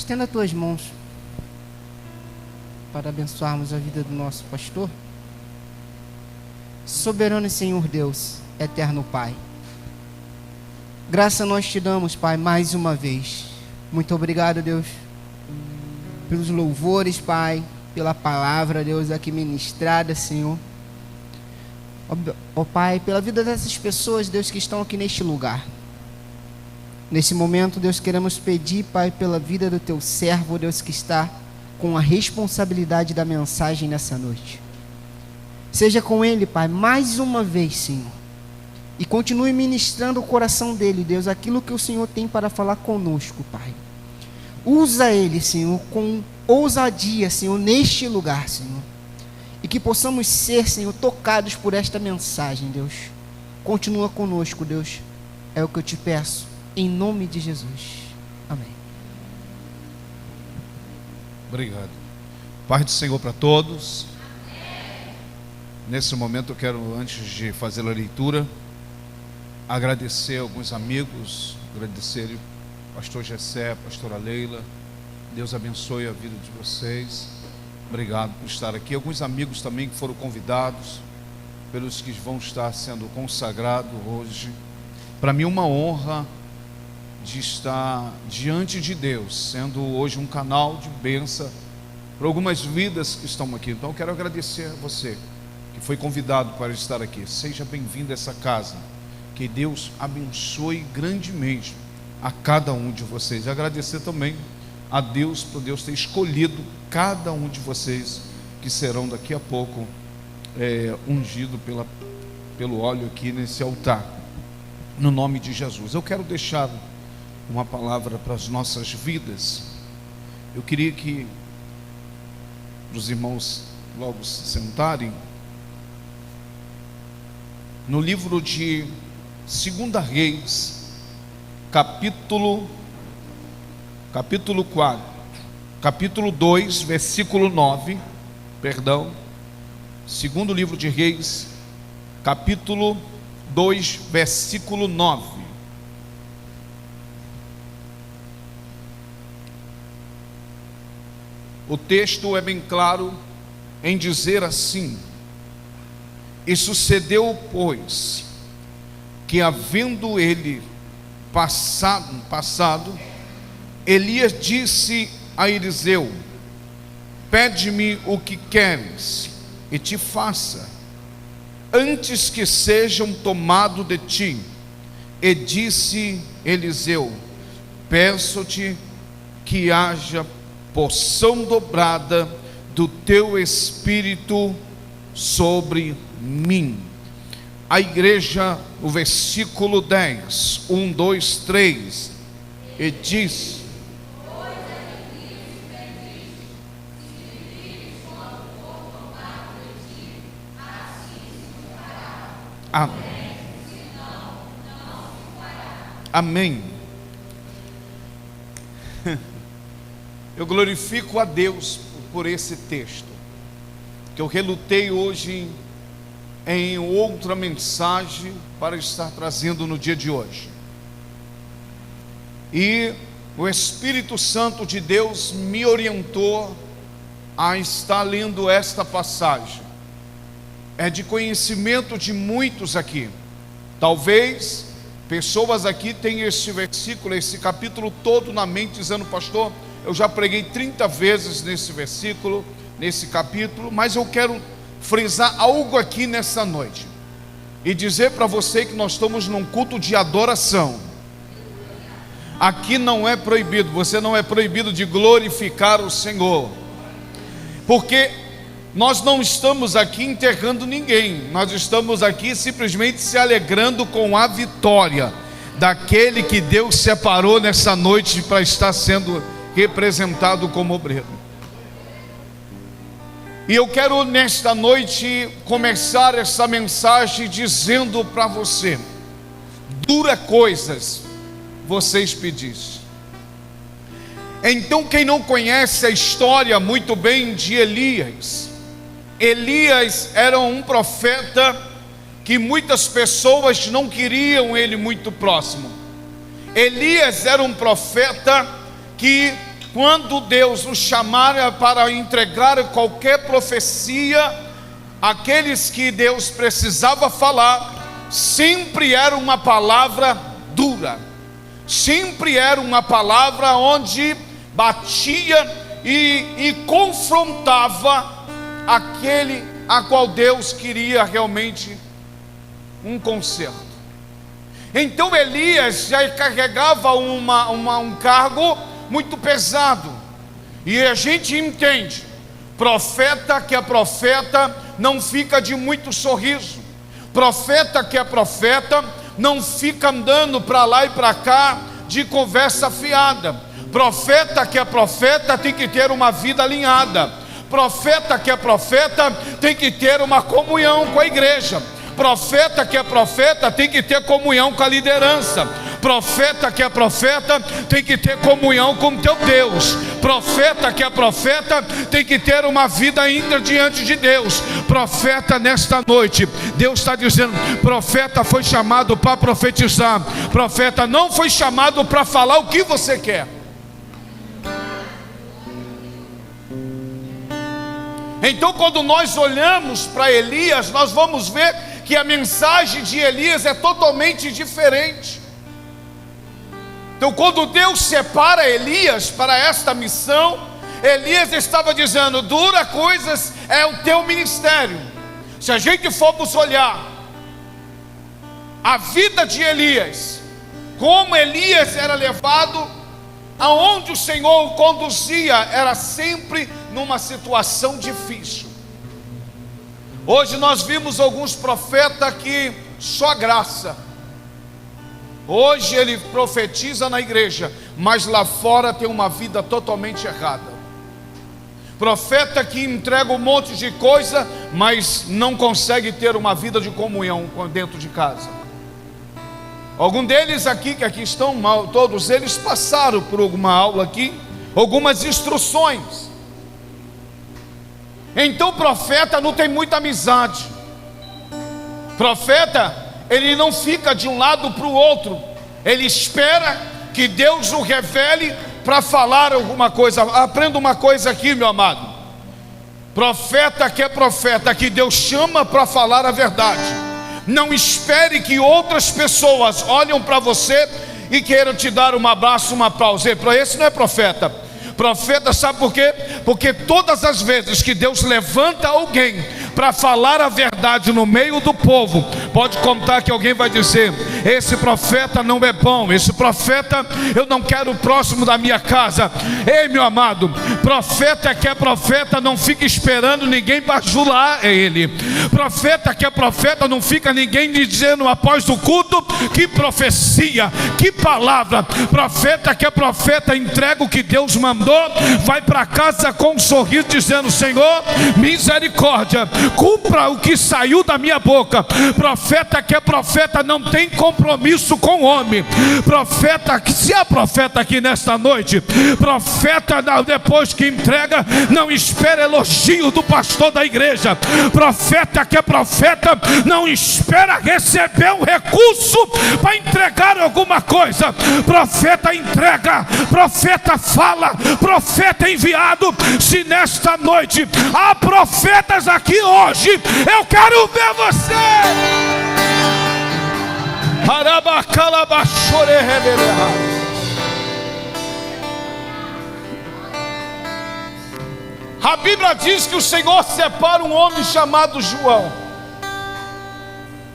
Estenda as tuas mãos para abençoarmos a vida do nosso pastor. Soberano e Senhor Deus, eterno Pai, graça nós te damos, Pai, mais uma vez. Muito obrigado, Deus, pelos louvores, Pai, pela palavra, Deus, aqui ministrada, Senhor. Ó Pai, pela vida dessas pessoas, Deus, que estão aqui neste lugar. Nesse momento, Deus, queremos pedir, Pai, pela vida do teu servo, Deus, que está com a responsabilidade da mensagem nessa noite. Seja com ele, Pai, mais uma vez, Senhor. E continue ministrando o coração dele, Deus, aquilo que o Senhor tem para falar conosco, Pai. Usa ele, Senhor, com ousadia, Senhor, neste lugar, Senhor. E que possamos ser, Senhor, tocados por esta mensagem, Deus. Continua conosco, Deus. É o que eu te peço, em nome de Jesus. Amém. Obrigado. Paz do Senhor para todos. Nesse momento eu quero, antes de fazer a leitura, agradecer alguns amigos, agradecer o pastor Gessé, a pastora Leila. Deus abençoe a vida de vocês. Obrigado por estar aqui. Alguns amigos também que foram convidados, pelos que vão estar sendo consagrados hoje. Para mim uma honra de estar diante de Deus, sendo hoje um canal de bênção para algumas vidas que estão aqui. Então eu quero agradecer a você que foi convidado para estar aqui. Seja bem-vindo a essa casa. Que Deus abençoe grandemente a cada um de vocês. E agradecer também a Deus por Deus ter escolhido cada um de vocês que serão daqui a pouco ungido pelo óleo aqui nesse altar, no nome de Jesus. Eu quero deixar uma palavra para as nossas vidas. Eu queria que os irmãos logo se sentarem. No livro de 2 Reis, capítulo 2, versículo 9, segundo livro de Reis, capítulo 2, versículo 9. O texto é bem claro em dizer assim: e sucedeu, pois, que havendo ele passado, Elias disse a Eliseu: pede-me o que queres e te faça, antes que sejam tomado de ti. E disse Eliseu: peço-te que haja porção dobrada do teu espírito sobre mim. A igreja, o versículo 10, 1, 2, 3, e diz: amém. Amém. Eu glorifico a Deus por esse texto, que eu relutei hoje em outra mensagem para estar trazendo no dia de hoje. E o Espírito Santo de Deus me orientou a estar lendo esta passagem. É de conhecimento de muitos aqui. Talvez pessoas aqui tenham esse versículo, esse capítulo todo na mente, dizendo: pastor, eu já preguei 30 vezes nesse versículo, nesse capítulo, mas eu quero frisar algo aqui nessa noite e dizer para você que nós estamos num culto de adoração. Aqui não é proibido, você não é proibido de glorificar o Senhor, porque nós não estamos aqui enterrando ninguém, nós estamos aqui simplesmente se alegrando com a vitória daquele que Deus separou nessa noite para estar sendo representado como obreiro. E eu quero nesta noite começar essa mensagem dizendo para você: dura coisas vocês pedissem. Então, quem não conhece a história muito bem de Elias, Elias era um profeta que muitas pessoas não queriam ele muito próximo. Elias era um profeta que quando Deus nos chamar para entregar qualquer profecia, aqueles que Deus precisava falar, sempre era uma palavra dura, sempre era uma palavra onde batia e confrontava aquele a qual Deus queria realmente um conserto. Então Elias já carregava um cargo muito pesado, e a gente entende, profeta que é profeta não fica de muito sorriso, profeta que é profeta não fica andando para lá e para cá de conversa fiada, profeta que é profeta tem que ter uma vida alinhada, profeta que é profeta tem que ter uma comunhão com a igreja, profeta que é profeta tem que ter comunhão com a liderança, profeta que é profeta tem que ter comunhão com o teu Deus, profeta que é profeta tem que ter uma vida íntegra diante de Deus. Profeta, nesta noite Deus está dizendo, profeta foi chamado para profetizar, profeta não foi chamado para falar o que você quer. Então quando nós olhamos para Elias, nós vamos ver que a mensagem de Elias é totalmente diferente. Então quando Deus separa Elias para esta missão, Elias estava dizendo, dura coisas é o teu ministério. Se a gente formos olhar a vida de Elias, como Elias era levado, aonde o Senhor o conduzia, era sempre numa situação difícil. Hoje nós vimos alguns profetas que só graça. Hoje ele profetiza na igreja, mas lá fora tem uma vida totalmente errada. Profeta que entrega um monte de coisa, mas não consegue ter uma vida de comunhão dentro de casa. Algum deles aqui, que aqui estão, todos eles passaram por alguma aula aqui, algumas instruções. Então o profeta não tem muita amizade. Profeta, ele não fica de um lado para o outro, ele espera que Deus o revele para falar alguma coisa. Aprenda uma coisa aqui, meu amado. Profeta que é profeta, que Deus chama para falar a verdade. Não espere que outras pessoas olhem para você e queiram te dar um abraço, uma pausa. Esse não é profeta. Profeta, sabe por quê? Porque todas as vezes que Deus levanta alguém para falar a verdade no meio do povo, pode contar que alguém vai dizer, esse profeta não é bom, esse profeta eu não quero próximo da minha casa. Ei, meu amado, profeta que é profeta não fica esperando ninguém bajular ele. Profeta que é profeta não fica ninguém dizendo após o culto, que profecia, que palavra. Profeta que é profeta entrega o que Deus mandou, vai para casa com um sorriso dizendo, Senhor, misericórdia, cumpra o que saiu da minha boca. Profeta que é profeta não tem compromisso com o homem. Profeta, se há profeta aqui nesta noite, profeta depois que entrega, não espera elogio do pastor da igreja. Profeta que é profeta não espera receber um recurso para entregar alguma coisa. Profeta entrega, profeta fala, profeta enviado. Se nesta noite há profetas aqui hoje, eu quero ver você. A Bíblia diz que o Senhor separa um homem chamado João.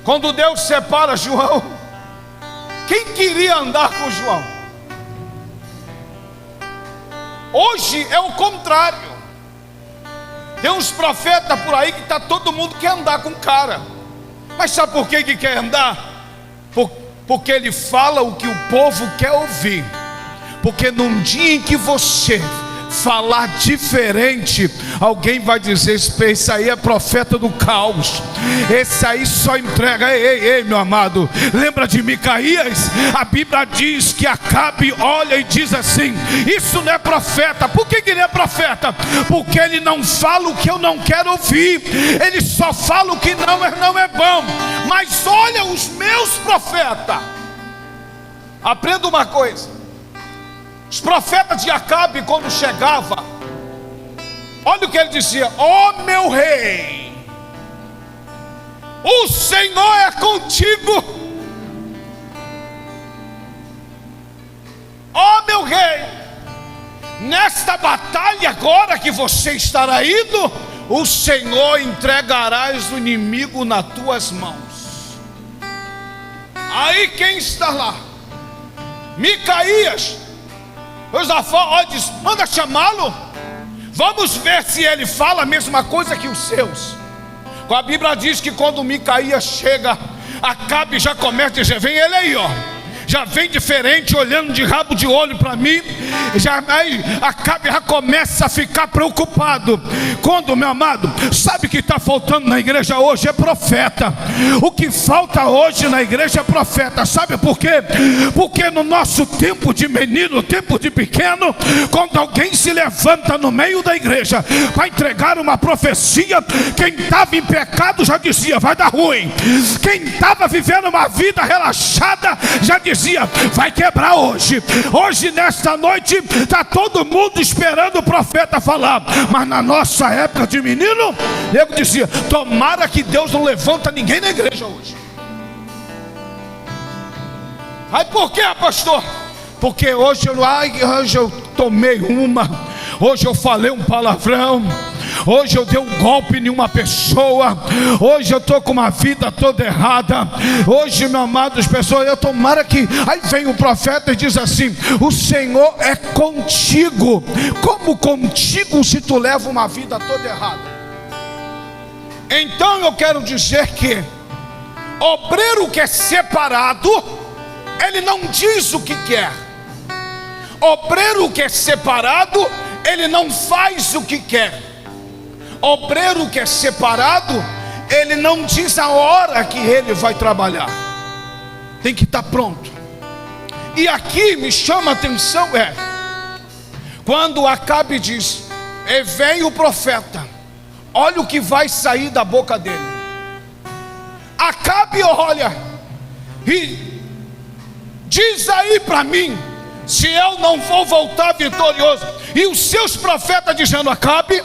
Quando Deus separa João, quem queria andar com João? Hoje é o contrário. Tem uns profetas por aí que tá todo mundo quer andar com o cara. Mas sabe por que quer andar? Porque ele fala o que o povo quer ouvir. Porque num dia em que você falar diferente, alguém vai dizer, esse aí é profeta do caos, esse aí só entrega. Ei, meu amado, lembra de Micaías? A Bíblia diz que Acabe olha e diz assim, isso não é profeta. Por que ele é profeta? Porque ele não fala o que eu não quero ouvir, ele só fala o que não é bom. Mas olha os meus profetas. Aprenda uma coisa, Os profetas de Acabe, quando chegava, olha o que ele dizia: ó meu rei, o Senhor é contigo. Ó meu rei, nesta batalha agora que você estará indo, o Senhor entregarás o inimigo nas tuas mãos. Aí quem está lá? Micaías. Josafá diz: manda chamá-lo, vamos ver se ele fala a mesma coisa que os seus. A Bíblia diz que quando Micaías chega, Acabe já começa a dizer: vem ele aí, ó, já vem diferente, olhando de rabo de olho para mim. Aí Acabe já começa a ficar preocupado. Quando, meu amado, sabe o que está faltando na igreja hoje? É profeta. O que falta hoje na igreja é profeta. Sabe por quê? Porque no nosso tempo de menino, tempo de pequeno, quando alguém se levanta no meio da igreja para entregar uma profecia, quem estava em pecado já dizia: vai dar ruim. Quem estava vivendo uma vida relaxada já dizia: vai quebrar hoje. Hoje, nesta noite, está todo mundo esperando o profeta falar. Mas na nossa época de menino, eu dizia: tomara que Deus não levanta ninguém na igreja hoje. Aí por que, pastor? Porque hoje eu tomei uma, hoje eu falei um palavrão, hoje eu dei um golpe em uma pessoa, hoje eu estou com uma vida toda errada. Hoje, meu amado, as pessoas, eu tomara que... Aí vem o profeta e diz assim: o Senhor é contigo. Como contigo se tu leva uma vida toda errada? Então eu quero dizer que obreiro que é separado, ele não diz o que quer. Obreiro que é separado, ele não faz o que quer. Obreiro que é separado, ele não diz a hora que ele vai trabalhar. Tem que estar pronto. E aqui me chama a atenção quando Acabe diz: e vem o profeta, olha o que vai sair da boca dele. Acabe olha e diz aí para mim se eu não vou voltar vitorioso. E os seus profetas dizendo: Acabe,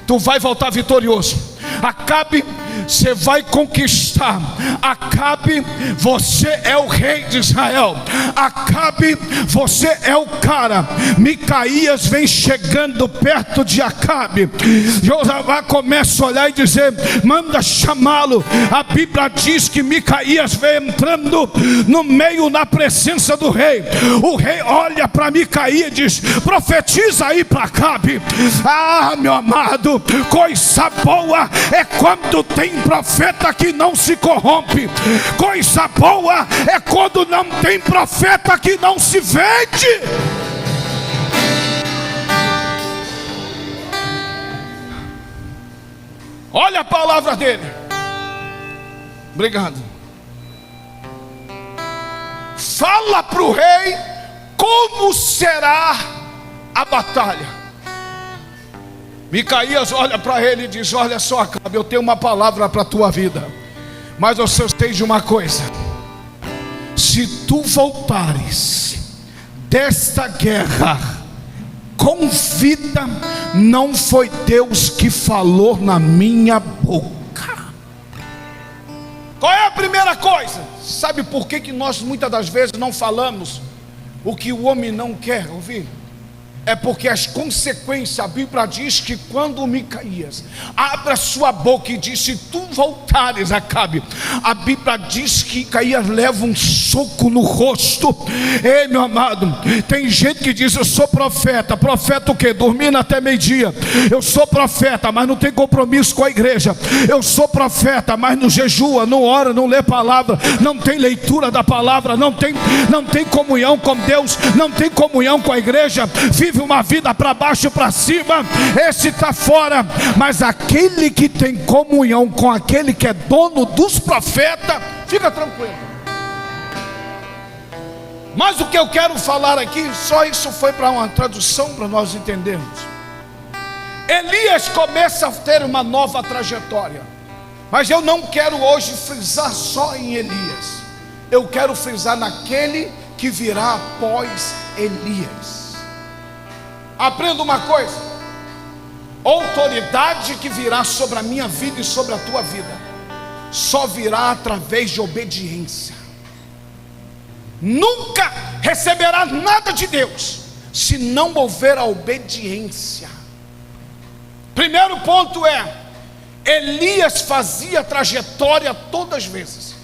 tu vai voltar vitorioso. Acabe, você vai conquistar. Acabe, você é o rei de Israel. Acabe, você é o cara. Micaías vem chegando perto de Acabe. Josafá começa a olhar e dizer: manda chamá-lo. A Bíblia diz que Micaías vem entrando no meio, na presença do rei. O rei olha para Micaías e diz: profetiza aí para Acabe. Ah, meu amado, coisa boa é quando tem profeta que não se corrompe. Coisa boa é quando não tem profeta que não se vende. Olha a palavra dele. Obrigado. Fala para o rei como será a batalha. Micaías olha para ele e diz: olha só, Acabe, eu tenho uma palavra para a tua vida, mas eu sei de uma coisa: se tu voltares desta guerra com vida, não foi Deus que falou na minha boca. Qual é a primeira coisa? Sabe por que nós muitas das vezes não falamos o que o homem não quer ouvir? É porque as consequências, a Bíblia diz que quando Micaías abre a sua boca e diz: se tu voltares, Acabe, a Bíblia diz que Micaías leva um soco no rosto. Ei, meu amado, tem gente que diz: eu sou profeta. Profeta o quê? Dormindo até meio-dia. Eu sou profeta, mas não tem compromisso com a igreja. Eu sou profeta, mas não jejua, não ora, não lê palavra, não tem leitura da palavra, não tem comunhão com Deus, não tem comunhão com a igreja, vive uma vida para baixo e para cima. Esse está fora. Mas aquele que tem comunhão com aquele que é dono dos profetas, fica tranquilo. Mas o que eu quero falar aqui, só isso foi para uma tradução para nós entendermos. Elias começa a ter uma nova trajetória, mas eu não quero hoje frisar só em Elias. Eu quero frisar naquele que virá após Elias. Aprenda uma coisa: autoridade que virá sobre a minha vida e sobre a tua vida só virá através de obediência. Nunca receberá nada de Deus se não houver a obediência. Primeiro ponto é: Elias fazia trajetória todas as vezes.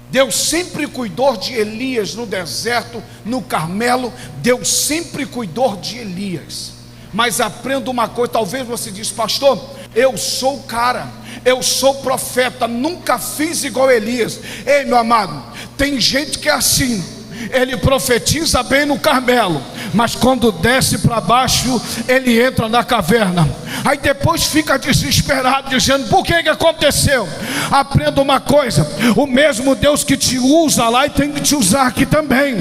Deus sempre cuidou de Elias no deserto, no Carmelo. Deus sempre cuidou de Elias. Mas aprenda uma coisa: talvez você diz, pastor, eu sou o cara, eu sou profeta, nunca fiz igual Elias. Ei, meu amado, tem gente que é assim. Ele profetiza bem no Carmelo, mas quando desce para baixo, ele entra na caverna. Aí depois fica desesperado, dizendo, por que aconteceu? Aprenda uma coisa: o mesmo Deus que te usa lá, e tem que te usar aqui também.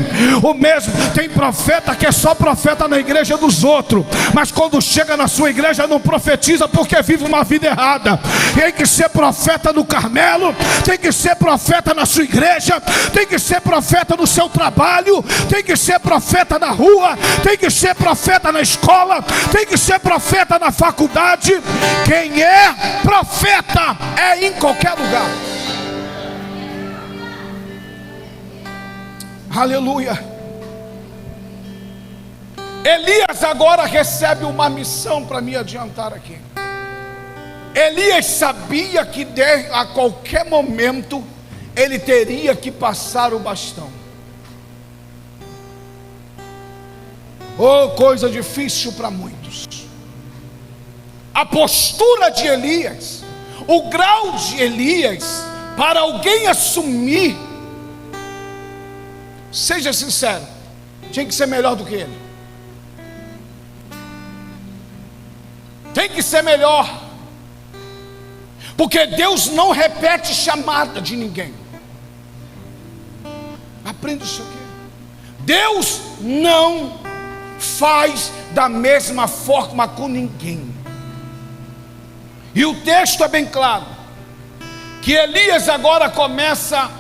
O mesmo, tem profeta que é só profeta na igreja dos outros, mas quando chega na sua igreja não profetiza, porque vive uma vida errada. Tem que ser profeta no Carmelo, tem que ser profeta na sua igreja, tem que ser profeta no seu trabalho, tem que ser profeta na rua, tem que ser profeta na escola, tem que ser profeta na faculdade. Quem é profeta é em qualquer lugar. Aleluia. Elias agora recebe uma missão para me adiantar aqui. Elias sabia que a qualquer momento ele teria que passar o bastão. Oh, coisa difícil para muitos. A postura de Elias, o grau de Elias, para alguém assumir, seja sincero, tinha que ser melhor do que ele. Tem que ser melhor, porque Deus não repete chamada de ninguém. Aprenda isso aqui. Deus não faz da mesma forma com ninguém. E o texto é bem claro, que Elias agora começa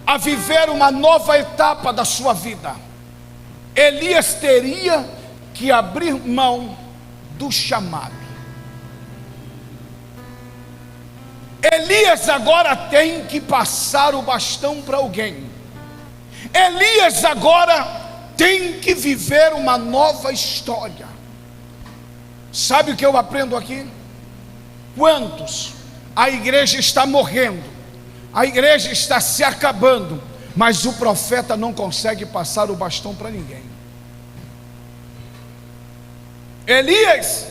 a viver uma nova etapa da sua vida. Elias teria que abrir mão do chamado. Elias agora tem que passar o bastão para alguém. Elias agora tem que viver uma nova história. Sabe o que eu aprendo aqui? Quantos a igreja está morrendo, a igreja está se acabando, mas o profeta não consegue passar o bastão para ninguém. Elias,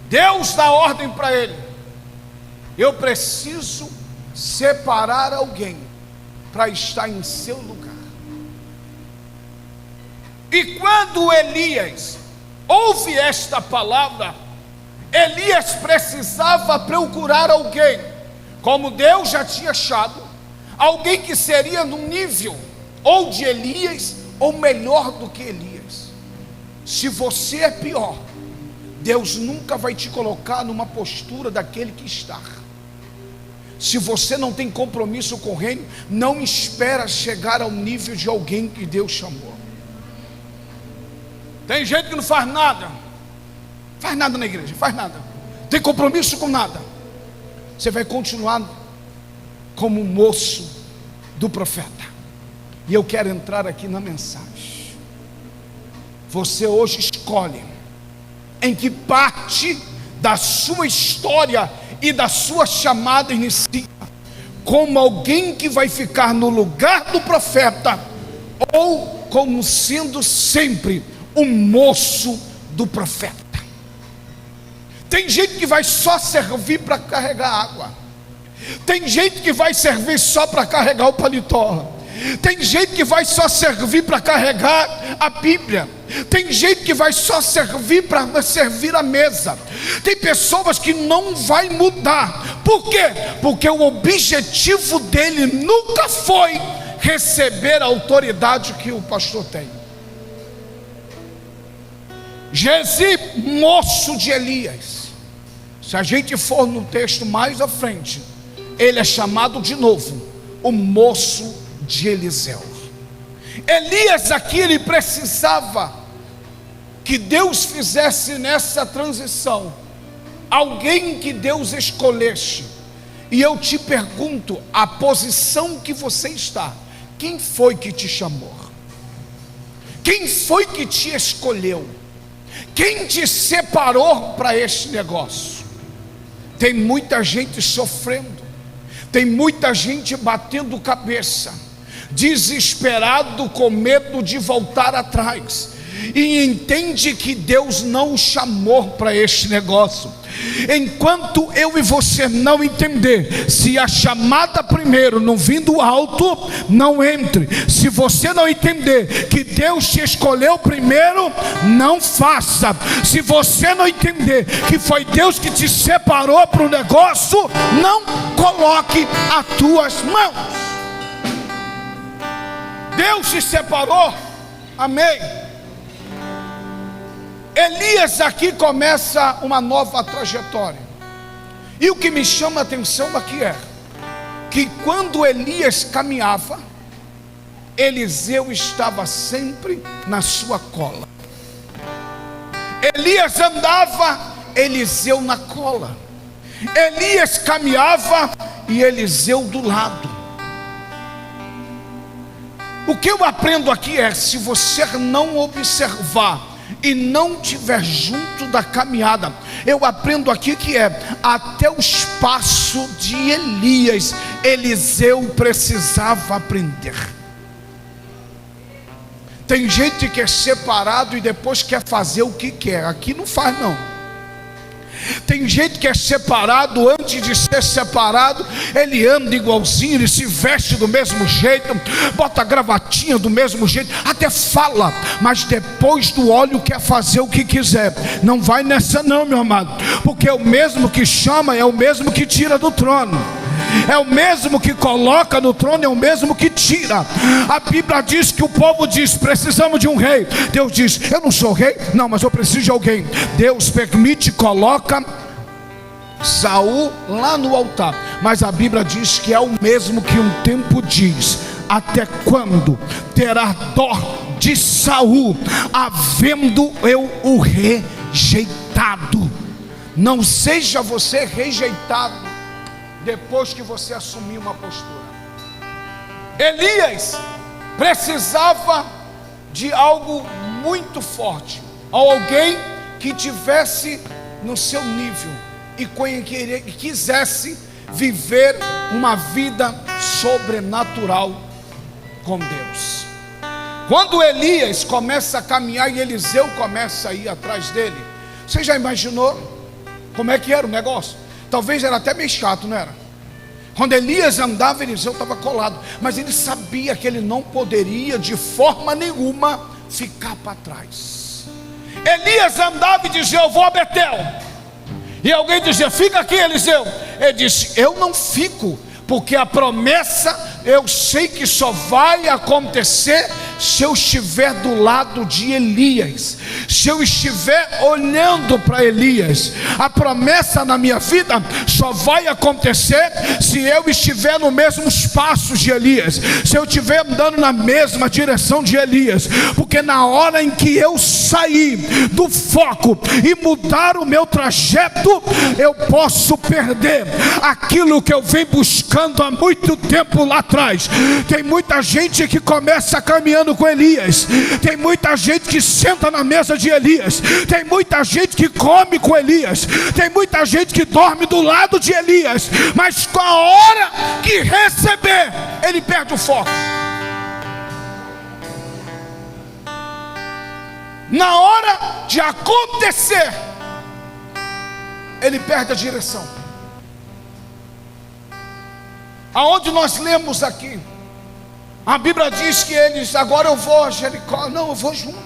Deus dá ordem para ele: eu preciso separar alguém para estar em seu lugar. E quando Elias ouve esta palavra, Elias precisava procurar alguém, como Deus já tinha achado, alguém que seria no nível ou de Elias ou melhor do que Elias. Se você é pior, Deus nunca vai te colocar numa postura daquele que está. Se você não tem compromisso com o reino, não espera chegar ao nível de alguém que Deus chamou. Tem gente que não faz nada na igreja, faz nada, tem compromisso com nada. Você vai continuar como um moço do profeta. E eu quero entrar aqui na mensagem. Você hoje escolhe em que parte da sua história e da sua chamada inicia, como alguém que vai ficar no lugar do profeta, ou como sendo sempre um moço do profeta. Tem gente que vai só servir para carregar água. Tem gente que vai servir só para carregar o paletó. Tem gente que vai só servir para carregar a Bíblia. Tem gente que vai só servir para servir a mesa. Tem pessoas que não vai mudar. Por quê? Porque o objetivo dele nunca foi receber a autoridade que o pastor tem. Gezi, moço de Elias, se a gente for no texto mais à frente, ele é chamado de novo o moço de Eliseu. Elias aqui, ele precisava que Deus fizesse nessa transição alguém que Deus escolhesse. E eu te pergunto, a posição que você está, quem foi que te chamou? Quem foi que te escolheu? Quem te separou para este negócio? Tem muita gente sofrendo, tem muita gente batendo cabeça, desesperado, com medo de voltar atrás, e entende que Deus não o chamou para este negócio. Enquanto eu e você não entender, se a chamada primeiro não vir do alto, não entre. Se você não entender que Deus te escolheu primeiro, não faça. Se você não entender que foi Deus que te separou para o negócio, não coloque as tuas mãos. Deus te separou, amém. Elias aqui começa uma nova trajetória. E o que me chama a atenção aqui é que quando Elias caminhava, Eliseu estava sempre na sua cola. Elias andava, Eliseu na cola. Elias caminhava e Eliseu do lado. O que eu aprendo aqui é: se você não observar e não estiver junto da caminhada, eu aprendo aqui que até o espaço de Elias, Eliseu precisava aprender. Tem gente que é separado e depois quer fazer o que quer. Aqui não faz não. Tem gente que é separado, antes de ser separado, ele anda igualzinho, ele se veste do mesmo jeito, bota a gravatinha do mesmo jeito, até fala, mas depois do óleo quer fazer o que quiser. Não vai nessa não, meu amado, porque é o mesmo que chama, é o mesmo que tira do trono. É o mesmo que coloca no trono, é o mesmo que tira. A Bíblia diz que o povo diz: precisamos de um rei. Deus diz: eu não sou rei, não, mas eu preciso de alguém. Deus permite, coloca Saul lá no altar. Mas a Bíblia diz que é o mesmo que um tempo diz: até quando terá dó de Saul, havendo eu o rejeitado? Não seja você rejeitado depois que você assumir uma postura. Elias precisava de algo muito forte, alguém que tivesse no seu nível e que quisesse viver uma vida sobrenatural com Deus. Quando Elias começa a caminhar e Eliseu começa a ir atrás dele, você já imaginou como é que era o negócio? Talvez era até meio chato, não era? Quando Elias andava, Eliseu estava colado, mas ele sabia que ele não poderia de forma nenhuma ficar para trás. Elias andava e dizia: eu vou a Betel. E alguém dizia: fica aqui, Eliseu. Ele disse: eu não fico, porque a promessa eu sei que só vai acontecer se eu estiver do lado de Elias, se eu estiver olhando para Elias. A promessa na minha vida só vai acontecer se eu estiver no mesmo espaço de Elias, se eu estiver andando na mesma direção de Elias. Porque na hora em que eu sair do foco e mudar o meu trajeto, eu posso perder aquilo que eu venho buscando há muito tempo lá atrás. Tem muita gente que começa caminhando com Elias, tem muita gente que senta na mesa de Elias, tem muita gente que come com Elias, tem muita gente que dorme do lado de Elias, mas com a hora que receber, ele perde o foco. Na hora de acontecer, ele perde a direção. Aonde nós lemos aqui, a Bíblia diz que eles: agora eu vou a Jericó. Não, eu vou junto.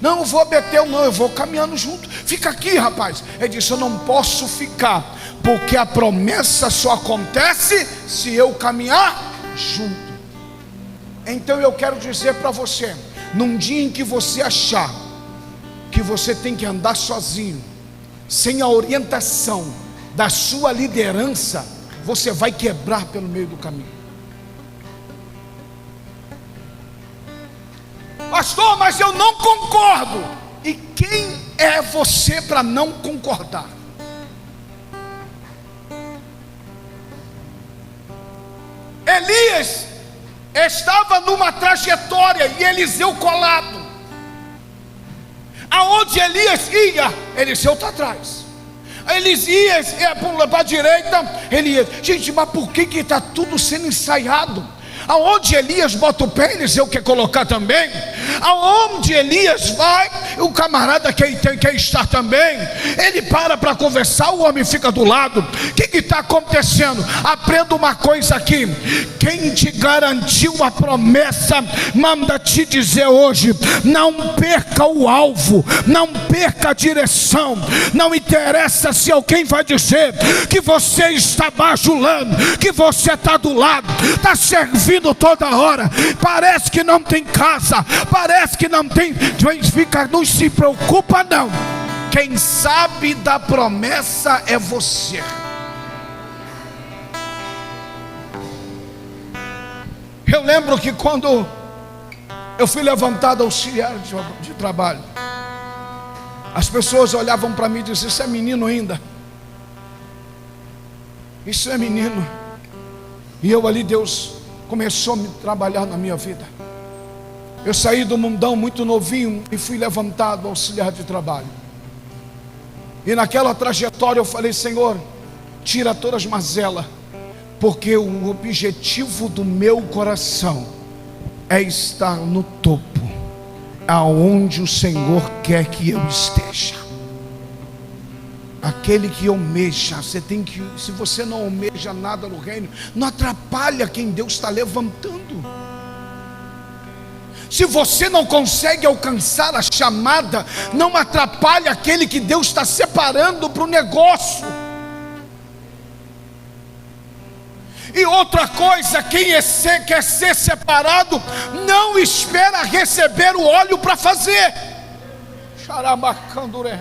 Não, eu vou a Betel. Não, eu vou caminhando junto. Fica aqui, rapaz. Ele disse: eu não posso ficar, porque a promessa só acontece se eu caminhar junto. Então eu quero dizer para você, num dia em que você achar que você tem que andar sozinho, sem a orientação da sua liderança, você vai quebrar pelo meio do caminho. Pastor, mas eu não concordo. E quem é você para não concordar? Elias estava numa trajetória e Eliseu colado. Aonde Elias ia, Eliseu está atrás. Elias ia para a direita, Elias. Gente, mas por que está tudo sendo ensaiado? Aonde Elias bota o pé, Eliseu quer colocar também. Aonde Elias vai, o camarada quer estar também. Ele para conversar, o homem fica do lado. O que está acontecendo? Aprenda uma coisa aqui: quem te garantiu a promessa manda te dizer hoje: não perca o alvo, não perca a direção. Não interessa se alguém vai dizer que você está bajulando, que você está do lado, está servindo toda hora, parece que não tem casa, parece que não tem, não se preocupa não. Quem sabe da promessa é você. Eu lembro que quando eu fui levantado auxiliar de trabalho, as pessoas olhavam para mim e diziam: isso é menino ainda, isso é menino. E eu ali, Deus começou a me trabalhar na minha vida. Eu saí do mundão muito novinho e fui levantado auxiliar de trabalho. E naquela trajetória eu falei: Senhor, tira todas as mazelas, porque o objetivo do meu coração é estar no topo, aonde o Senhor quer que eu esteja. Aquele que almeja, você tem que, se você não almeja nada no reino, não atrapalha quem Deus está levantando. Se você não consegue alcançar a chamada, não atrapalha aquele que Deus está separando para o negócio. E outra coisa, quem quer ser separado, não espera receber o óleo para fazer. Xarabacanduré.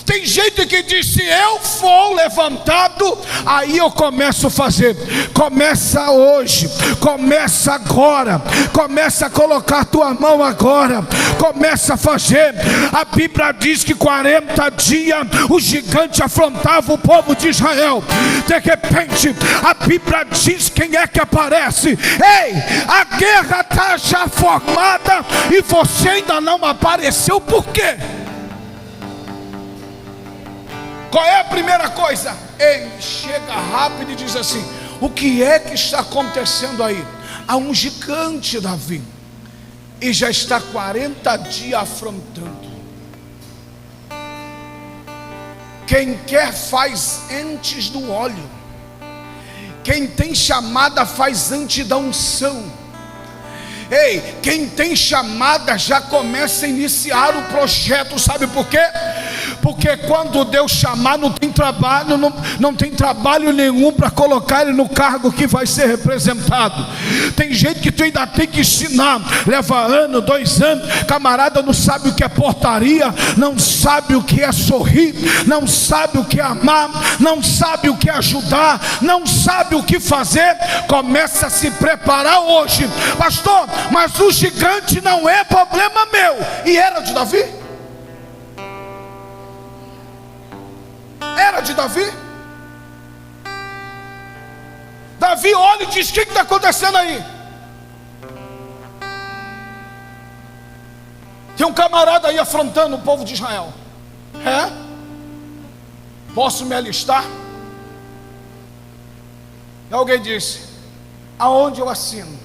Tem gente que diz: se eu for levantado, aí eu começo a fazer. Começa hoje, começa agora, começa a colocar a tua mão agora, começa a fazer. A Bíblia diz que 40 dias o gigante afrontava o povo de Israel. De repente a Bíblia diz quem é que aparece. Ei, a guerra está já formada e você ainda não apareceu, por quê? Qual é a primeira coisa? Ele chega rápido e diz assim: o que é que está acontecendo aí? Há um gigante, Davi, e já está 40 dias afrontando. Quem quer faz antes do óleo. Quem tem chamada faz antes da unção. Ei, quem tem chamada já começa a iniciar o projeto. Sabe por quê? Porque quando Deus chamar, não tem trabalho, não tem trabalho nenhum para colocar ele no cargo que vai ser representado. Tem gente que tu ainda tem que ensinar, leva 1 ano, 2 anos, camarada não sabe o que é portaria, não sabe o que é sorrir, não sabe o que é amar, não sabe o que é ajudar, não sabe o que fazer. Começa a se preparar hoje. Pastor, mas o gigante não é problema meu. E era de Davi? Era de Davi? Davi olha e diz: o que está acontecendo aí? Tem um camarada aí afrontando o povo de Israel. É? Posso me alistar? E alguém disse: aonde eu assino?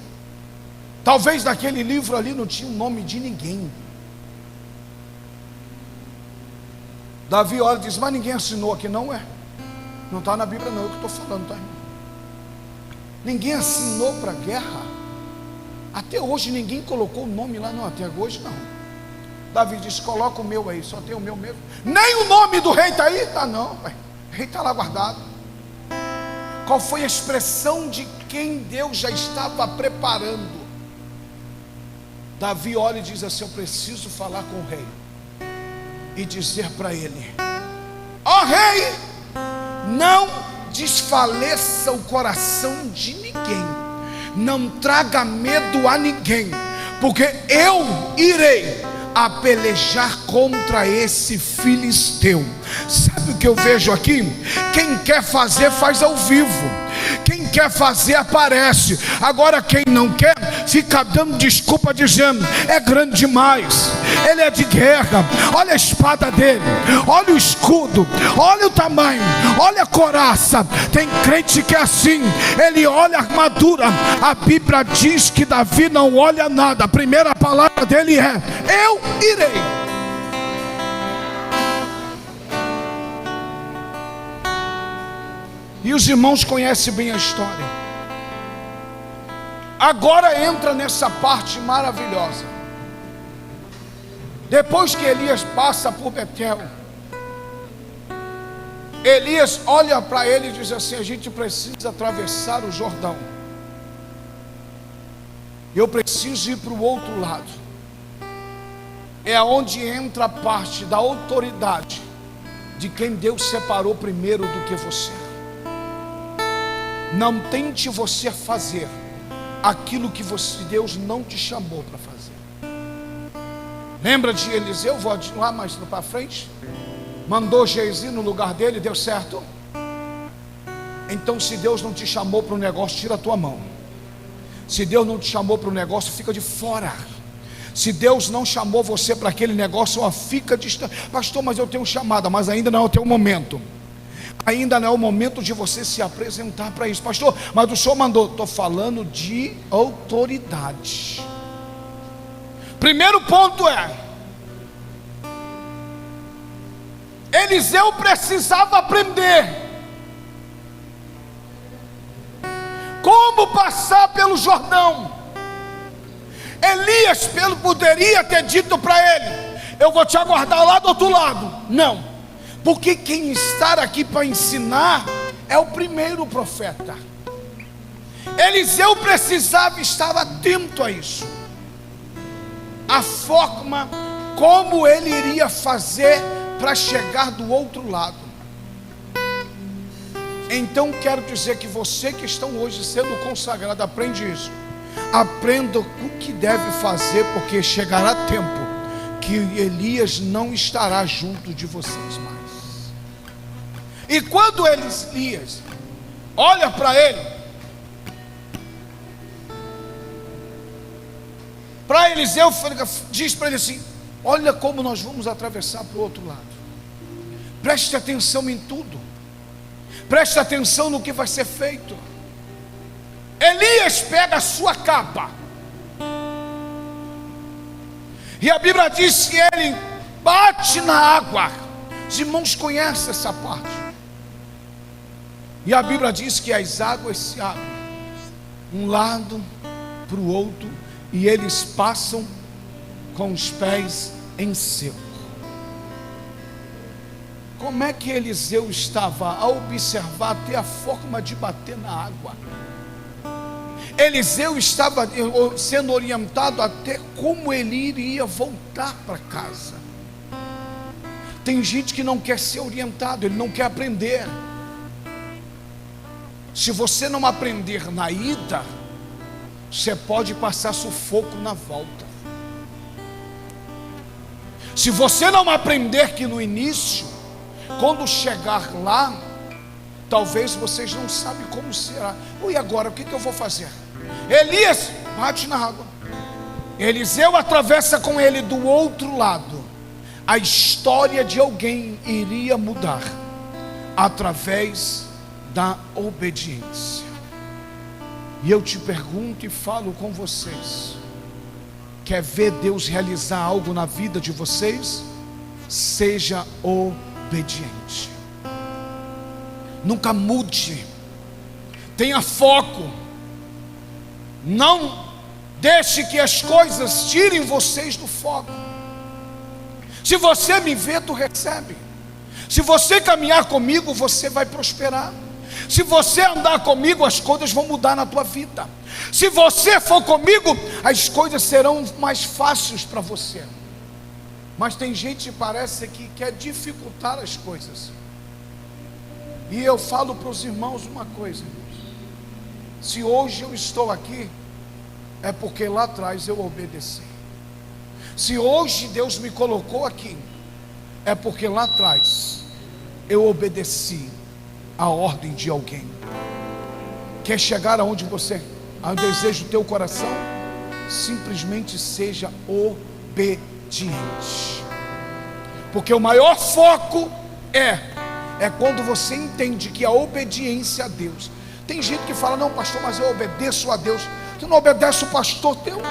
Talvez naquele livro ali não tinha o nome de ninguém. Davi olha e diz: mas ninguém assinou aqui, não é? Não está na Bíblia não, é o que eu estou falando, tá? Ninguém assinou para a guerra. Até hoje ninguém colocou o nome lá, não, até hoje não. Davi disse: coloca o meu aí, só tem o meu mesmo. Nem o nome do rei está aí? Tá não, pai. O rei está lá guardado. Qual foi a expressão de quem Deus já estava preparando? Davi olha e diz assim: eu preciso falar com o rei e dizer para ele: ó rei, não desfaleça o coração de ninguém, não traga medo a ninguém, porque eu irei a pelejar contra esse filisteu. Sabe o que eu vejo aqui? Quem quer fazer, faz ao vivo. Quem quer fazer, aparece. Agora quem não quer, fica dando desculpa, dizendo: é grande demais, ele é de guerra, olha a espada dele, olha o escudo, olha o tamanho, olha a couraça. Tem crente que é assim, ele olha a armadura. A Bíblia diz que Davi não olha nada, a primeira palavra dele é: eu irei. E os irmãos conhecem bem a história. Agora entra nessa parte maravilhosa. Depois que Elias passa por Betel, Elias olha para ele e diz assim: a gente precisa atravessar o Jordão. Eu preciso ir para o outro lado. É onde entra a parte da autoridade de quem Deus separou primeiro do que você. Não tente você fazer aquilo que Deus não te chamou para fazer. Lembra de Eliseu? Vou lá mais para frente. Mandou Geazi no lugar dele, deu certo? Então, se Deus não te chamou para o negócio, tira a tua mão. Se Deus não te chamou para o negócio, fica de fora. Se Deus não chamou você para aquele negócio, ó, fica distante. Pastor, mas eu tenho chamada, mas ainda não é o teu momento. Ainda não é o momento de você se apresentar para isso. Pastor, mas o Senhor mandou. Estou falando de autoridade. Primeiro ponto é: Eliseu precisava aprender como passar pelo Jordão. Elias poderia ter dito para ele: eu vou te aguardar lá do outro lado. Não. Porque quem está aqui para ensinar é o primeiro profeta. Eliseu precisava estar atento a isso. A forma como ele iria fazer para chegar do outro lado. Então quero dizer que você que estão hoje sendo consagrado, aprende isso. Aprenda o que deve fazer, porque chegará tempo que Elias não estará junto de vocês mais. E quando Elias olha para ele, para Eliseu, diz para ele assim: olha como nós vamos atravessar para o outro lado. Preste atenção em tudo. Preste atenção no que vai ser feito. Elias pega a sua capa, e a Bíblia diz que ele bate na água. Os irmãos conhecem essa parte. E a Bíblia diz que as águas se abrem, um lado para o outro, e eles passam com os pés em seco. Como é que Eliseu estava a observar até a forma de bater na água? Eliseu estava sendo orientado até como ele iria voltar para casa. Tem gente que não quer ser orientado, ele não quer aprender. Se você não aprender na ida, você pode passar sufoco na volta. Se você não aprender que no início, quando chegar lá, talvez vocês não sabem como será. E agora, o que eu vou fazer? Elias bate na água, Eliseu atravessa com ele do outro lado. A história de alguém iria mudar através da obediência. E eu te pergunto e falo com vocês: quer ver Deus realizar algo na vida de vocês? Seja obediente. Nunca mude. Tenha foco. Não deixe que as coisas tirem vocês do foco. Se você me vê, tu recebe. Se você caminhar comigo, você vai prosperar. Se você andar comigo, as coisas vão mudar na tua vida. Se você for comigo, as coisas serão mais fáceis para você. Mas tem gente que parece que quer dificultar as coisas. E eu falo para os irmãos uma coisa: se hoje eu estou aqui, é porque lá atrás eu obedeci. Se hoje Deus me colocou aqui, é porque lá atrás eu obedeci a ordem de alguém. Quer chegar aonde você, ao desejo do teu coração? Simplesmente seja obediente. Porque o maior foco é quando você entende que a obediência a Deus. Tem gente que fala: não, pastor, mas eu obedeço a Deus. Tu não obedece o pastor teu?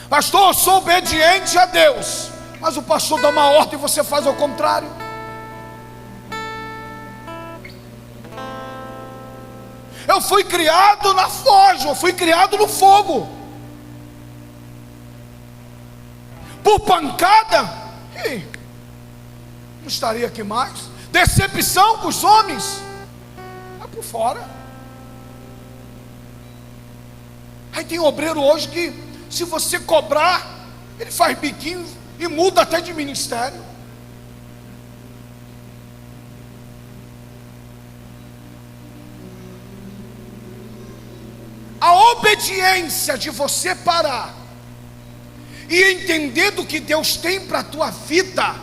Pastor, eu sou obediente a Deus, mas o pastor dá uma ordem e você faz ao contrário. Eu fui criado na forja, eu fui criado no fogo. Por pancada, não estaria aqui mais. Decepção com os homens, vai por fora. Aí tem obreiro hoje que, se você cobrar, ele faz biquinho e muda até de ministério. A obediência de você parar e entender do que Deus tem para a tua vida,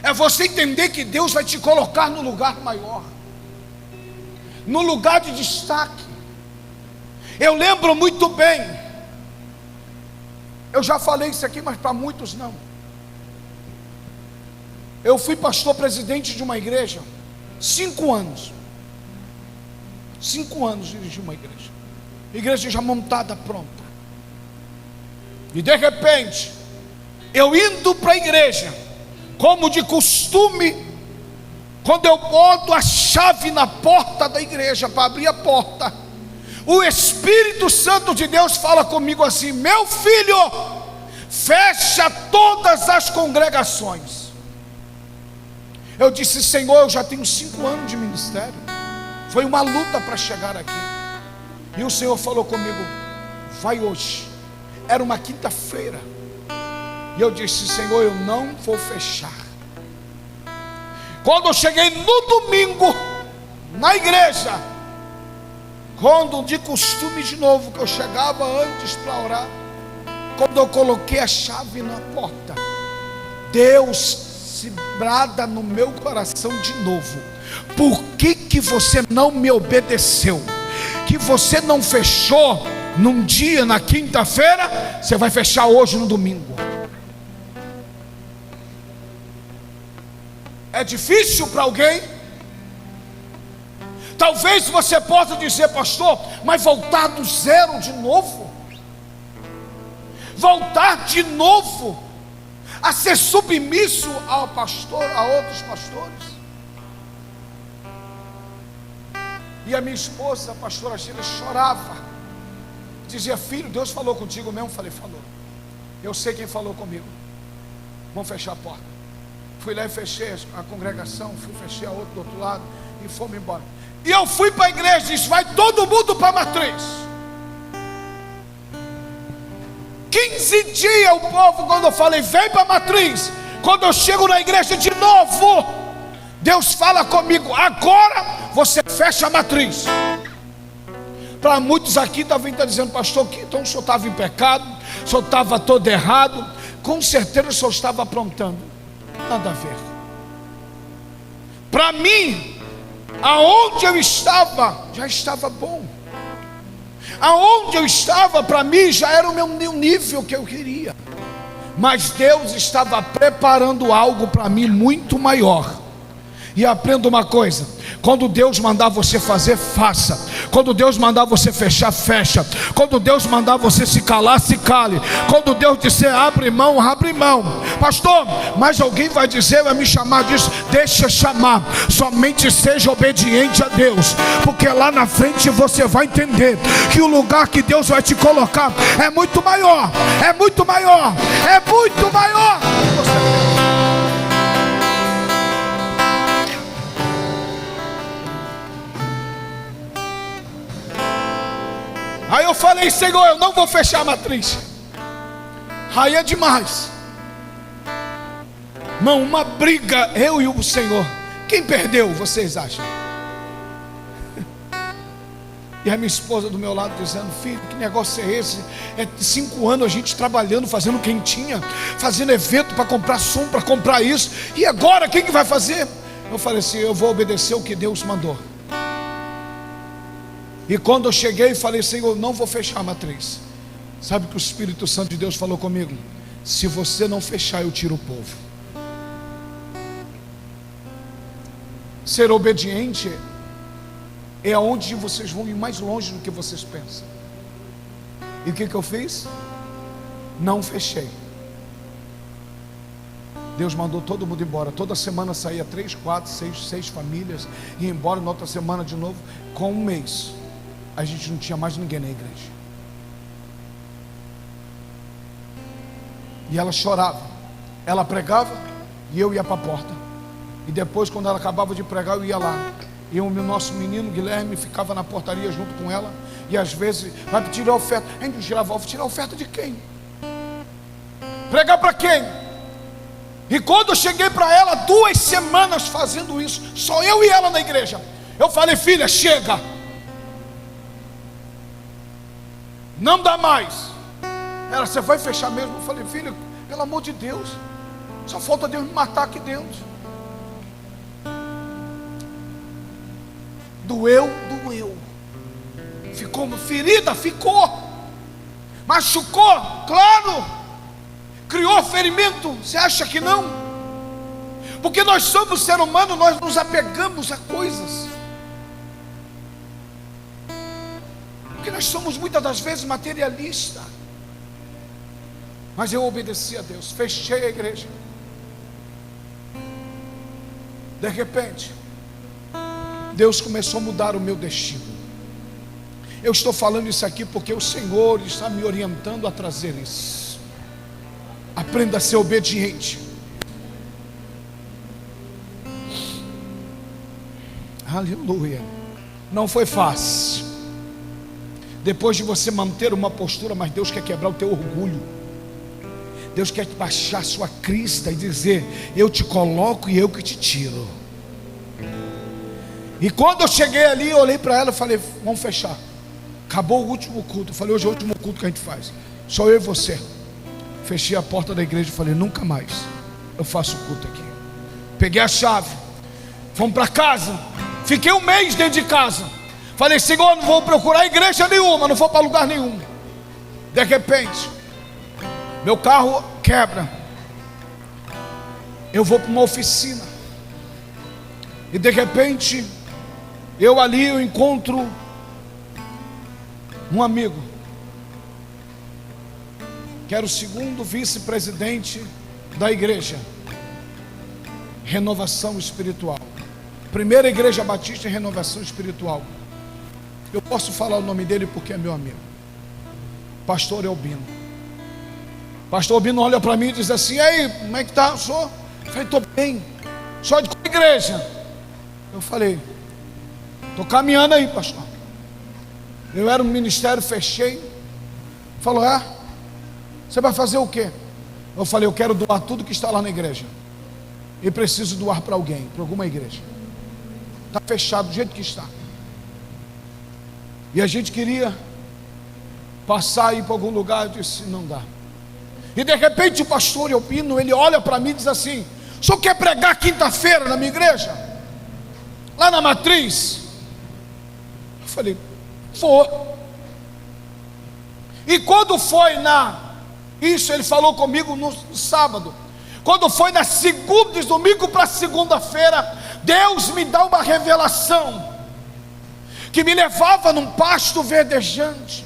é você entender que Deus vai te colocar no lugar maior, no lugar de destaque. Eu lembro muito bem, eu já falei isso aqui, mas para muitos não. Eu fui pastor presidente de uma igreja 5 anos. 5 anos dirigi uma igreja já montada, pronta. E de repente, eu indo para a igreja, como de costume, quando eu boto a chave na porta da igreja para abrir a porta, o Espírito Santo de Deus fala comigo assim: meu filho, fecha todas as congregações. Eu disse: Senhor, eu já tenho 5 anos de ministério, foi uma luta para chegar aqui. E o Senhor falou comigo: vai hoje. Era uma quinta-feira. E eu disse: Senhor, eu não vou fechar. Quando eu cheguei no domingo, na igreja, quando de costume de novo, que eu chegava antes para orar, quando eu coloquei a chave na porta, Deus se brada no meu coração de novo: por que você não me obedeceu? Que você não fechou num dia, na quinta-feira, você vai fechar hoje no domingo. É difícil para alguém? Talvez você possa dizer: pastor, mas voltar do zero de novo? Voltar de novo a ser submisso ao pastor, a outros pastores? E a minha esposa, a pastora Sheila, chorava, dizia: filho, Deus falou contigo mesmo? Falei: falou. Eu sei quem falou comigo. Vamos fechar a porta. Fui lá e fechei a congregação, fechei a outra do outro lado e fomos embora. E eu fui para a igreja e disse: vai todo mundo para a matriz. 15 dias o povo, quando eu falei vem para a matriz, quando eu chego na igreja de novo, Deus fala comigo: agora você fecha a matriz. Para muitos aqui devem estar dizendo: pastor, que então o senhor estava em pecado, o senhor estava todo errado. Com certeza o senhor estava aprontando. Nada a ver. Para mim, aonde eu estava, já estava bom. Aonde eu estava, para mim, já era o meu nível que eu queria. Mas Deus estava preparando algo para mim muito maior. E aprenda uma coisa: quando Deus mandar você fazer, faça. Quando Deus mandar você fechar, fecha. Quando Deus mandar você se calar, se cale. Quando Deus disser abre mão, abre mão. Pastor, mas alguém vai dizer, vai me chamar disso. Deixa chamar, somente seja obediente a Deus, porque lá na frente você vai entender que o lugar que Deus vai te colocar é muito maior. É muito maior. É muito maior. Aí eu falei: Senhor, eu não vou fechar a matriz. Aí é demais. Irmão, uma briga, eu e o Senhor. Quem perdeu, vocês acham? E a minha esposa do meu lado dizendo: filho, que negócio é esse? É 5 anos a gente trabalhando, fazendo quentinha, fazendo evento para comprar som, para comprar isso. E agora quem que vai fazer? Eu falei assim: eu vou obedecer o que Deus mandou. E quando eu cheguei, falei: Senhor, não vou fechar a matriz. Sabe o que o Espírito Santo de Deus falou comigo? Se você não fechar, eu tiro o povo. Ser obediente é onde vocês vão ir mais longe do que vocês pensam. E o que eu fiz? Não fechei. Deus mandou todo mundo embora. Toda semana saía 3, 4, 6 famílias, ia embora. Na outra semana de novo. Com um mês, a gente não tinha mais ninguém na igreja. E ela chorava. Ela pregava e eu ia para a porta. E depois, quando ela acabava de pregar, eu ia lá. E o nosso menino Guilherme ficava na portaria junto com ela. E às vezes, vai tirar a oferta. A gente tirava a oferta. Tirar a oferta de quem? Pregar para quem? E quando eu cheguei para ela, 2 semanas fazendo isso, só eu e ela na igreja, eu falei: filha, chega, não dá mais. Ela: você vai fechar mesmo? Eu falei: filha, pelo amor de Deus, só falta Deus me matar aqui dentro. Doeu. Ficou ferida? Ficou. Machucou? Claro. Criou ferimento? Você acha que não? Porque nós somos ser humano, nós nos apegamos a coisas. Porque nós somos muitas das vezes materialistas. Mas eu obedeci a Deus, fechei a igreja. De repente, Deus começou a mudar o meu destino. Eu estou falando isso aqui porque o Senhor está me orientando a trazer isso. Aprenda a ser obediente. Aleluia. Não foi fácil. Depois de você manter uma postura, mas Deus quer quebrar o teu orgulho. Deus quer baixar a sua crista e dizer: eu te coloco e eu que te tiro. E quando eu cheguei ali, eu olhei para ela e falei: vamos fechar. Acabou o último culto. Eu falei: hoje é o último culto que a gente faz. Só eu e você. Fechei a porta da igreja e falei: nunca mais eu faço culto aqui. Peguei a chave, fomos para casa. Fiquei 1 mês dentro de casa. Falei: Senhor, não vou procurar igreja nenhuma, não vou para lugar nenhum. De repente, meu carro quebra. Eu vou para uma oficina. E de repente, eu encontro um amigo, que era o 2º vice-presidente da igreja Renovação Espiritual, primeira igreja batista em Renovação Espiritual. Eu posso falar o nome dele porque é meu amigo, Pastor Elbino. Pastor Elbino olha para mim e diz assim: e aí, como é que está? Eu falei: estou bem. Só de qual igreja? Eu falei: estou caminhando aí, pastor. Eu era um ministério, fechei. Falou: você vai fazer o quê? Eu falei: eu quero doar tudo que está lá na igreja. E preciso doar para alguém, para alguma igreja. Está fechado do jeito que está. E a gente queria passar aí para algum lugar. Eu disse: não dá. E de repente o pastor Elpino, ele olha para mim e diz assim: o senhor quer pregar quinta-feira na minha igreja? Lá na matriz? Eu falei: vou. E quando foi isso ele falou comigo no sábado. Quando foi na segunda, de domingo para segunda-feira, Deus me dá uma revelação que me levava num pasto verdejante.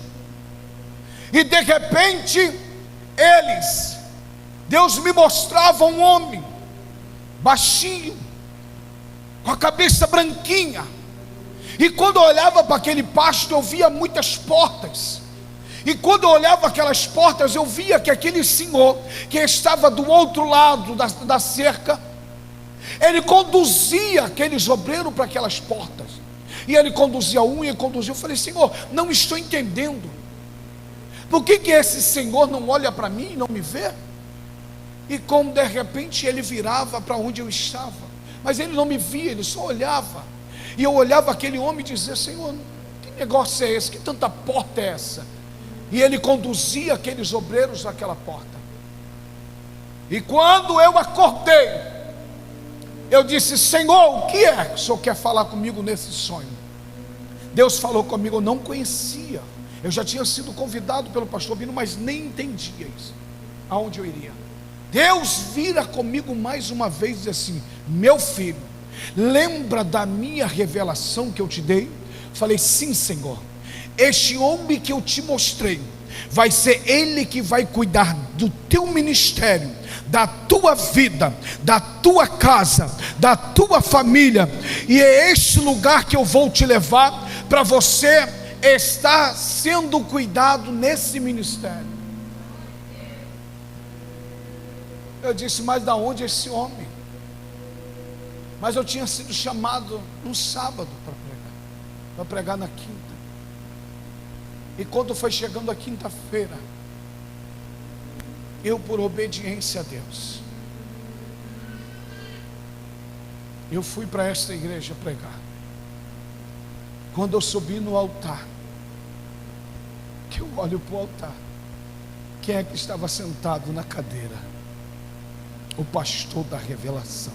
E de repente, Deus me mostrava um homem baixinho, com a cabeça branquinha. E quando eu olhava para aquele pasto, eu via muitas portas. E quando eu olhava aquelas portas, eu via que aquele senhor, que estava do outro lado da cerca, ele conduzia aqueles obreiros para aquelas portas. E ele conduzia um e ele conduzia. Eu falei: Senhor, não estou entendendo. Por que esse senhor não olha para mim e não me vê? E como de repente ele virava para onde eu estava, mas ele não me via, ele só olhava. E eu olhava aquele homem e dizia: Senhor, que negócio é esse? Que tanta porta é essa? E ele conduzia aqueles obreiros àquela porta. E quando eu acordei, eu disse: Senhor, o que é que o Senhor quer falar comigo nesse sonho? Deus falou comigo, eu não conhecia. Eu já tinha sido convidado pelo pastor Bino, mas nem entendia isso, aonde eu iria. Deus vira comigo mais uma vez e diz assim: meu filho, lembra da minha revelação que eu te dei? Falei: sim, Senhor. Este homem que eu te mostrei, vai ser ele que vai cuidar do teu ministério, da tua vida, da tua casa, da tua família. E é este lugar que eu vou te levar, para você estar sendo cuidado nesse ministério. Eu disse: mas da onde esse homem? Mas eu tinha sido chamado no sábado para pregar na quinta. E quando foi chegando a quinta-feira, eu, por obediência a Deus, eu fui para esta igreja pregar. Quando eu subi no altar, que eu olho para o altar, quem é que estava sentado na cadeira? O pastor da revelação.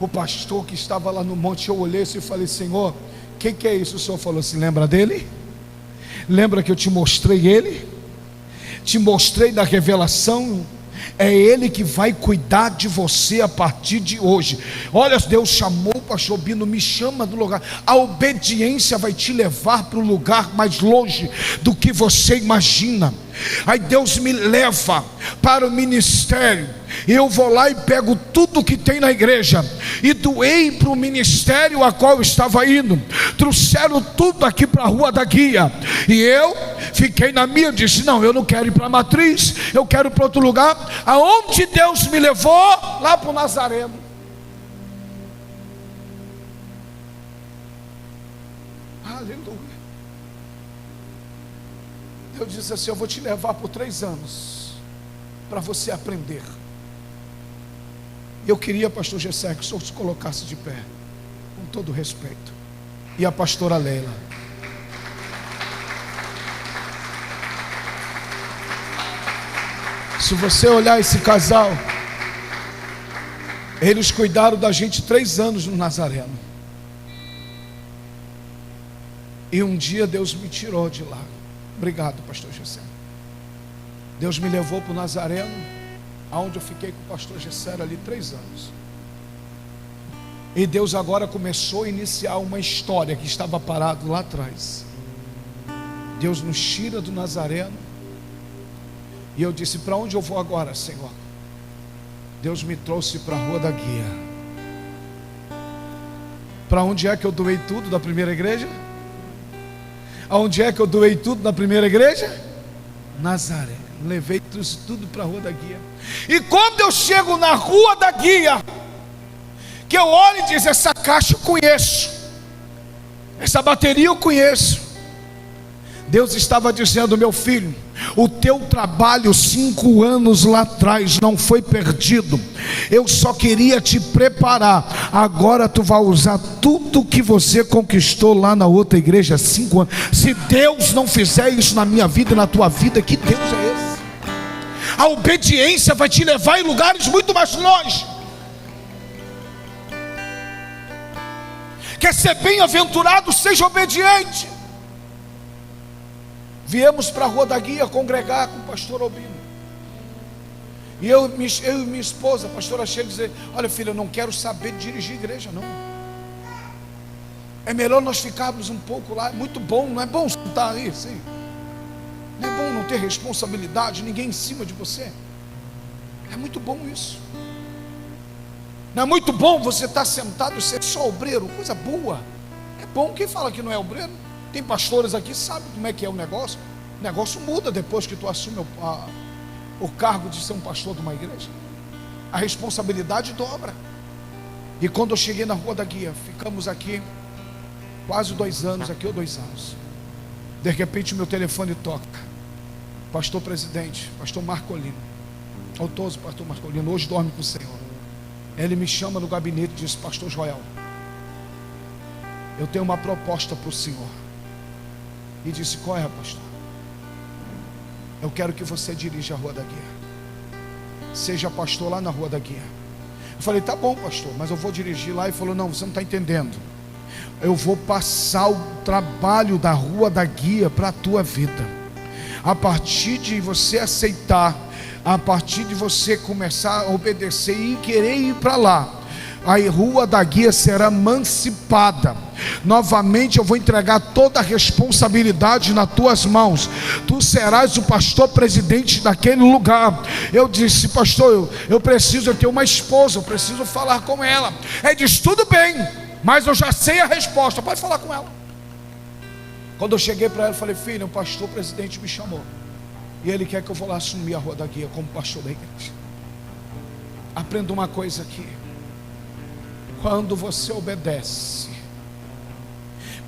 O pastor que estava lá no monte. Eu olhei e falei: Senhor, quem que é isso? O Senhor falou assim: lembra dele? Lembra que eu te mostrei ele? Te mostrei da revelação. É ele que vai cuidar de você a partir de hoje. Olha, Deus chamou o pastor Bino, me chama do lugar. A obediência vai te levar para um lugar mais longe do que você imagina. Aí Deus me leva para o ministério, e eu vou lá e pego tudo que tem na igreja e doei para o ministério a qual eu estava indo. Trouxeram tudo aqui para a Rua da Guia, e eu fiquei na minha. Disse: não, eu não quero ir para a Matriz, eu quero ir para outro lugar. Aonde Deus me levou? Lá para o Nazareno. Aleluia. Deus disse assim: eu vou te levar por 3 anos para você aprender. Eu queria, pastor Gessé, que o senhor se colocasse de pé, com todo respeito. E a pastora Leila. Se você olhar esse casal, eles cuidaram da gente 3 anos no Nazareno. E um dia Deus me tirou de lá. Obrigado, pastor Gessé. Deus me levou para o Nazareno, aonde eu fiquei com o pastor Gessé ali 3 anos. E Deus agora começou a iniciar uma história que estava parado lá atrás. Deus nos tira do Nazareno. E eu disse: para onde eu vou agora, Senhor? Deus me trouxe para a Rua da Guia. Para onde é que eu doei tudo da primeira igreja? Aonde é que eu doei tudo da primeira igreja? Nazaré. Levei tudo para a Rua da Guia. E quando eu chego na Rua da Guia, que eu olho e digo: essa caixa eu conheço, essa bateria eu conheço. Deus estava dizendo: meu filho, o teu trabalho 5 anos lá atrás não foi perdido. Eu só queria te preparar. Agora tu vai usar tudo que você conquistou lá na outra igreja 5 anos. Se Deus não fizer isso na minha vida e na tua vida, que Deus é esse? A obediência vai te levar em lugares muito mais longe. Quer ser bem-aventurado? Seja obediente. Viemos para a Rua da Guia congregar com o pastor Obino. E eu e minha esposa, a pastora Sheila, dizer: olha, filha, eu não quero saber de dirigir igreja, não. É melhor nós ficarmos um pouco lá. É muito bom, não é bom estar aí, sim. Não é bom não ter responsabilidade, ninguém em cima de você. É muito bom isso. Não é muito bom você estar sentado e ser só obreiro, coisa boa. É bom. Quem fala que não é obreiro? Tem pastores aqui que sabem como é que é o negócio. O negócio muda depois que tu assume o cargo de ser um pastor de uma igreja. A responsabilidade dobra. E quando eu cheguei na Rua da Guia, ficamos aqui quase 2 anos, aqui ou 2 anos. De repente o meu telefone toca. Pastor presidente, pastor Marcolino, autoso pastor Marcolino, hoje dorme com o Senhor. Ele me chama no gabinete e diz: pastor Joel, eu tenho uma proposta para o senhor. E disse: qual é, pastor? Eu quero que você dirija a Rua da Guia, seja pastor lá na Rua da Guia. Eu falei: tá bom, pastor, mas eu vou dirigir lá. Ele falou: não, você não está entendendo. Eu vou passar o trabalho da Rua da Guia para a tua vida. A partir de você aceitar, a partir de você começar a obedecer e querer ir para lá, a Rua da Guia será emancipada. Novamente eu vou entregar toda a responsabilidade nas tuas mãos. Tu serás o pastor presidente daquele lugar. Eu disse: pastor, eu preciso ter uma esposa, eu preciso falar com ela. Ele disse: tudo bem, mas eu já sei a resposta, pode falar com ela. Quando eu cheguei para ela, eu falei: filha, o pastor presidente me chamou e ele quer que eu vou lá assumir a Rua da Guia como pastor da igreja. Aprenda uma coisa aqui: quando você obedece,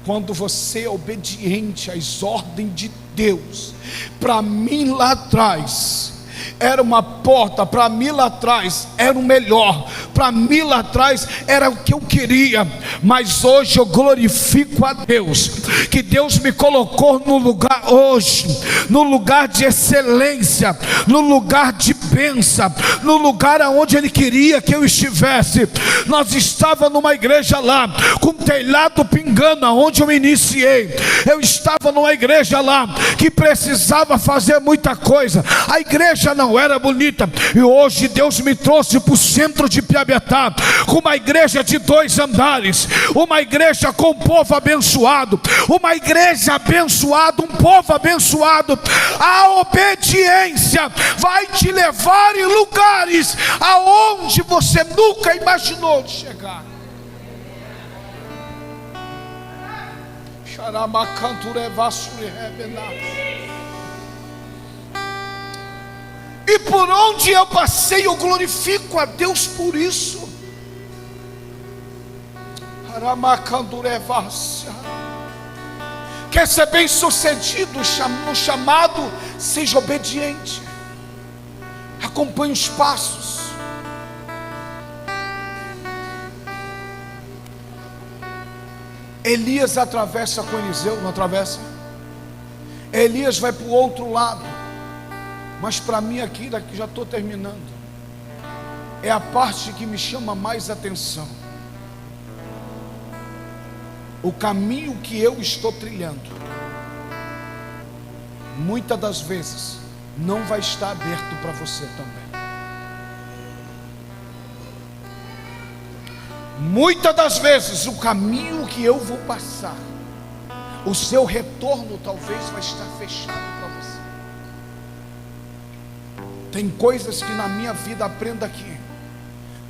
quando você é obediente às ordens de Deus, para mim lá atrás era uma porta, para mim lá atrás era o melhor, para mim lá atrás era o que eu queria, mas hoje eu glorifico a Deus, que Deus me colocou no lugar hoje, no lugar de excelência, no lugar de bênção, no lugar aonde Ele queria que eu estivesse. Nós estávamos numa igreja lá, com telhado pingando, aonde eu iniciei. Eu estava numa igreja lá, que precisava fazer muita coisa, a igreja não era bonita, e hoje Deus me trouxe para o centro de Piabetá, com uma igreja de 2 andares, uma igreja com um povo abençoado, uma igreja abençoada, um povo abençoado. A obediência vai te levar em lugares aonde você nunca imaginou de chegar. E por onde eu passei, eu glorifico a Deus por isso. Quer ser bem sucedido no chamado? Seja obediente, acompanhe os passos. Elias atravessa com Eliseu, não atravessa? Elias vai para o outro lado. Mas para mim aqui, já estou terminando, é a parte que me chama mais atenção. O caminho que eu estou trilhando, muitas das vezes, não vai estar aberto para você também. Muitas das vezes, o caminho que eu vou passar, o seu retorno talvez vai estar fechado para você. Tem coisas que na minha vida, aprenda aqui,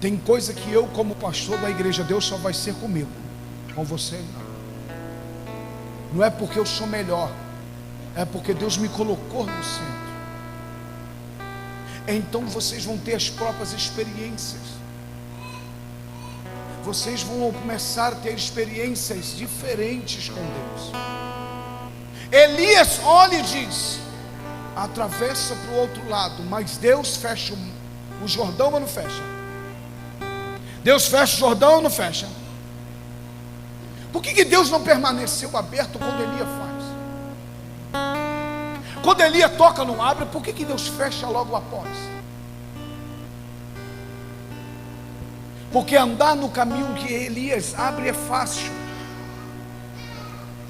tem coisa que eu, como pastor da igreja, Deus só vai ser comigo, com você não. Não é porque eu sou melhor, é porque Deus me colocou no centro. Então vocês vão ter as próprias experiências, vocês vão começar a ter experiências diferentes com Deus. Elias olha e diz: atravessa para o outro lado, mas Deus fecha o Jordão ou não fecha? Deus fecha o Jordão ou não fecha? Por que Deus não permaneceu aberto quando Elias faz? Quando Elias toca não abre, por que Deus fecha logo após? Porque andar no caminho que Elias abre é fácil.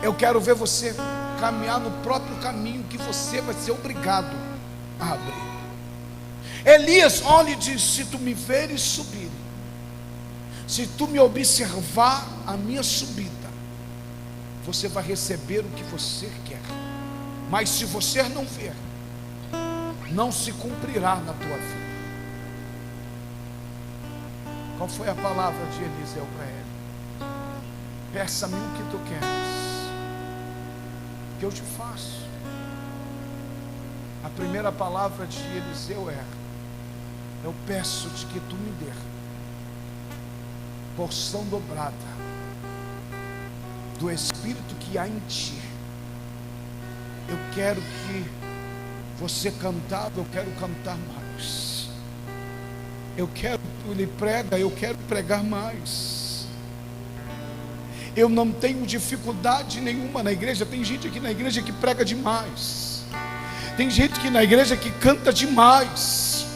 Eu quero ver você caminhar no próprio caminho que você vai ser obrigado a abrir. Elias olha e diz: se tu me veres subir, se tu me observar a minha subida, você vai receber o que você quer. Mas se você não ver, não se cumprirá na tua vida. Qual foi a palavra de Eliseu para ele? Peça-me o que tu queres, que eu te faço. A primeira palavra de Eliseu é: eu peço-te que tu me dê porção dobrada do Espírito que há em ti. Eu quero que você cantava, eu quero cantar mais. Eu quero, ele prega, eu quero pregar mais. Eu não tenho dificuldade nenhuma na igreja. Tem gente aqui na igreja que prega demais. Tem gente aqui na igreja que canta demais.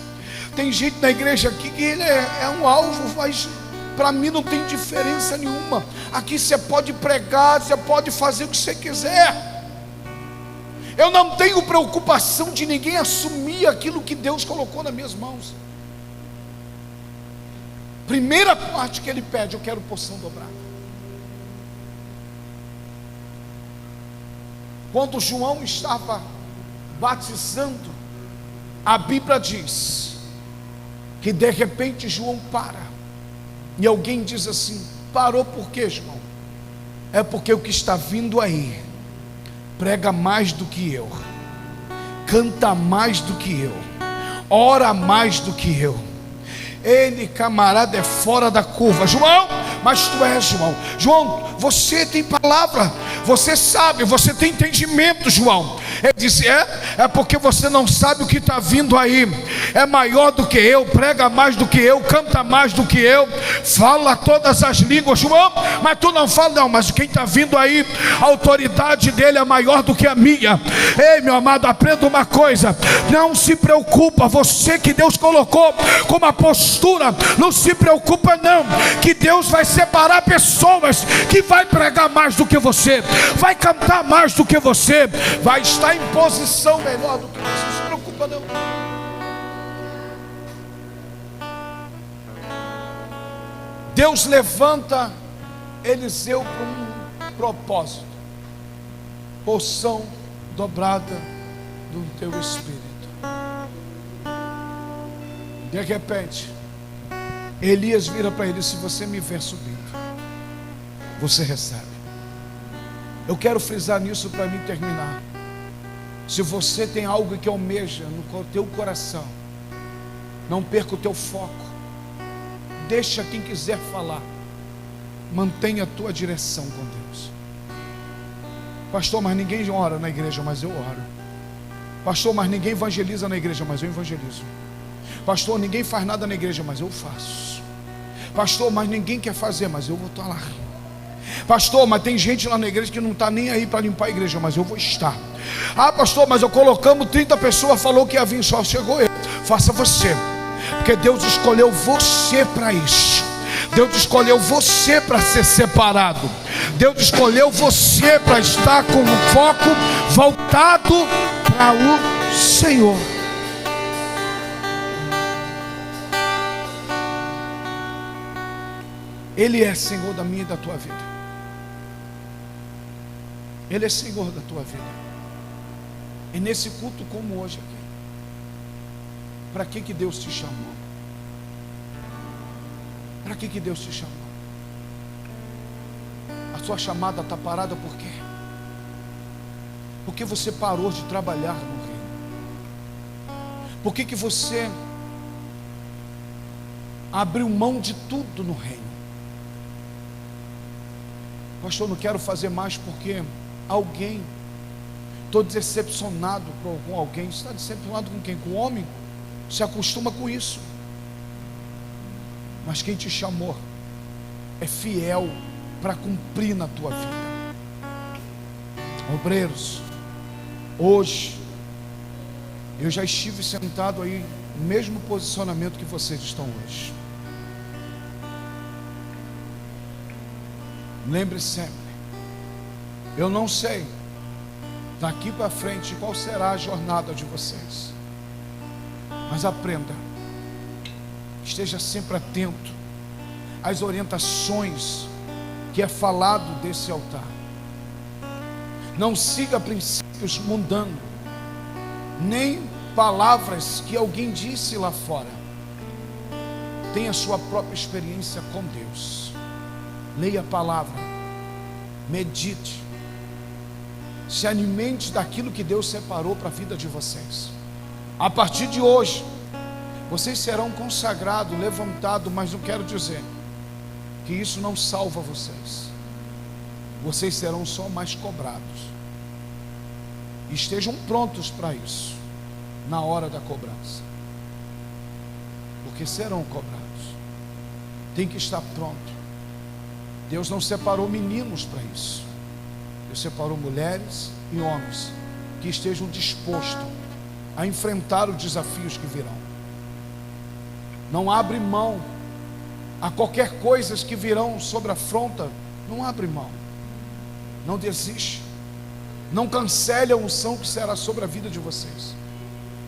Tem gente na igreja aqui que ele é um alvo, mas para mim não tem diferença nenhuma. Aqui você pode pregar, você pode fazer o que você quiser. Eu não tenho preocupação de ninguém assumir aquilo que Deus colocou nas minhas mãos. Primeira parte que ele pede: eu quero porção dobrada. Quando João estava batizando, a Bíblia diz que de repente João para, e alguém diz assim: parou por quê, João? É porque o que está vindo aí prega mais do que eu, canta mais do que eu, ora mais do que eu. Ele, camarada, é fora da curva. João, mas tu és João. João, você tem palavra, você sabe, você tem entendimento, João. Ele disse: é porque você não sabe o que está vindo aí. É maior do que eu, prega mais do que eu, canta mais do que eu, fala todas as línguas, João. Mas tu não fala, não. Mas quem está vindo aí, a autoridade dele é maior do que a minha. Ei, meu amado, aprenda uma coisa: não se preocupa, você que Deus colocou com uma postura, não se preocupa não, que Deus vai separar pessoas que vai pregar mais do que você, vai cantar mais do que você, vai estar em posição melhor do que você. Não se preocupa não. Deus levanta Eliseu para um propósito: porção dobrada do teu espírito. De repente, Elias vira para ele: se você me ver subindo, você recebe. Eu quero frisar nisso para mim terminar. Se você tem algo que almeja no teu coração, não perca o teu foco. Deixa quem quiser falar. Mantenha a tua direção com Deus. Pastor, mas ninguém ora na igreja, mas eu oro. Pastor, mas ninguém evangeliza na igreja, mas eu evangelizo. Pastor, ninguém faz nada na igreja, mas eu faço. Pastor, mas ninguém quer fazer, mas eu vou estar lá. Pastor, mas tem gente lá na igreja que não está nem aí para limpar a igreja, mas eu vou estar. Ah, pastor, mas eu colocamos 30 pessoas, falou que ia vir, só chegou eu. Faça você, porque Deus escolheu você para isso. Deus escolheu você para ser separado. Deus escolheu você para estar com o foco voltado para o Senhor. Ele é Senhor da minha e da tua vida. Ele é Senhor da tua vida. E nesse culto como hoje aqui, para que Deus te chamou? Para que Deus te chamou? A sua chamada está parada por quê? Porque você parou de trabalhar no reino. Por que você abriu mão de tudo no reino? Pastor, não quero fazer mais porque alguém, estou decepcionado com alguém. Você está decepcionado com quem? Com o homem? Se acostuma com isso. Mas quem te chamou é fiel para cumprir na tua vida. Obreiros, hoje eu já estive sentado aí no mesmo posicionamento que vocês estão hoje. Lembre sempre, eu não sei daqui para frente qual será a jornada de vocês, mas aprenda, esteja sempre atento às orientações que é falado desse altar. Não siga princípios mundanos, nem palavras que alguém disse lá fora. Tenha sua própria experiência com Deus. Leia a palavra, medite, se alimente daquilo que Deus separou para a vida de vocês. A partir de hoje, vocês serão consagrados, levantados, mas não quero dizer que isso não salva vocês. Vocês serão só mais cobrados. Estejam prontos para isso, na hora da cobrança, porque serão cobrados. Tem que estar pronto. Deus não separou meninos para isso. Deus separou mulheres e homens que estejam dispostos a enfrentar os desafios que virão. Não abre mão a qualquer coisa que virão sobre a afronta. Não abre mão. Não desiste. Não cancele a unção que será sobre a vida de vocês.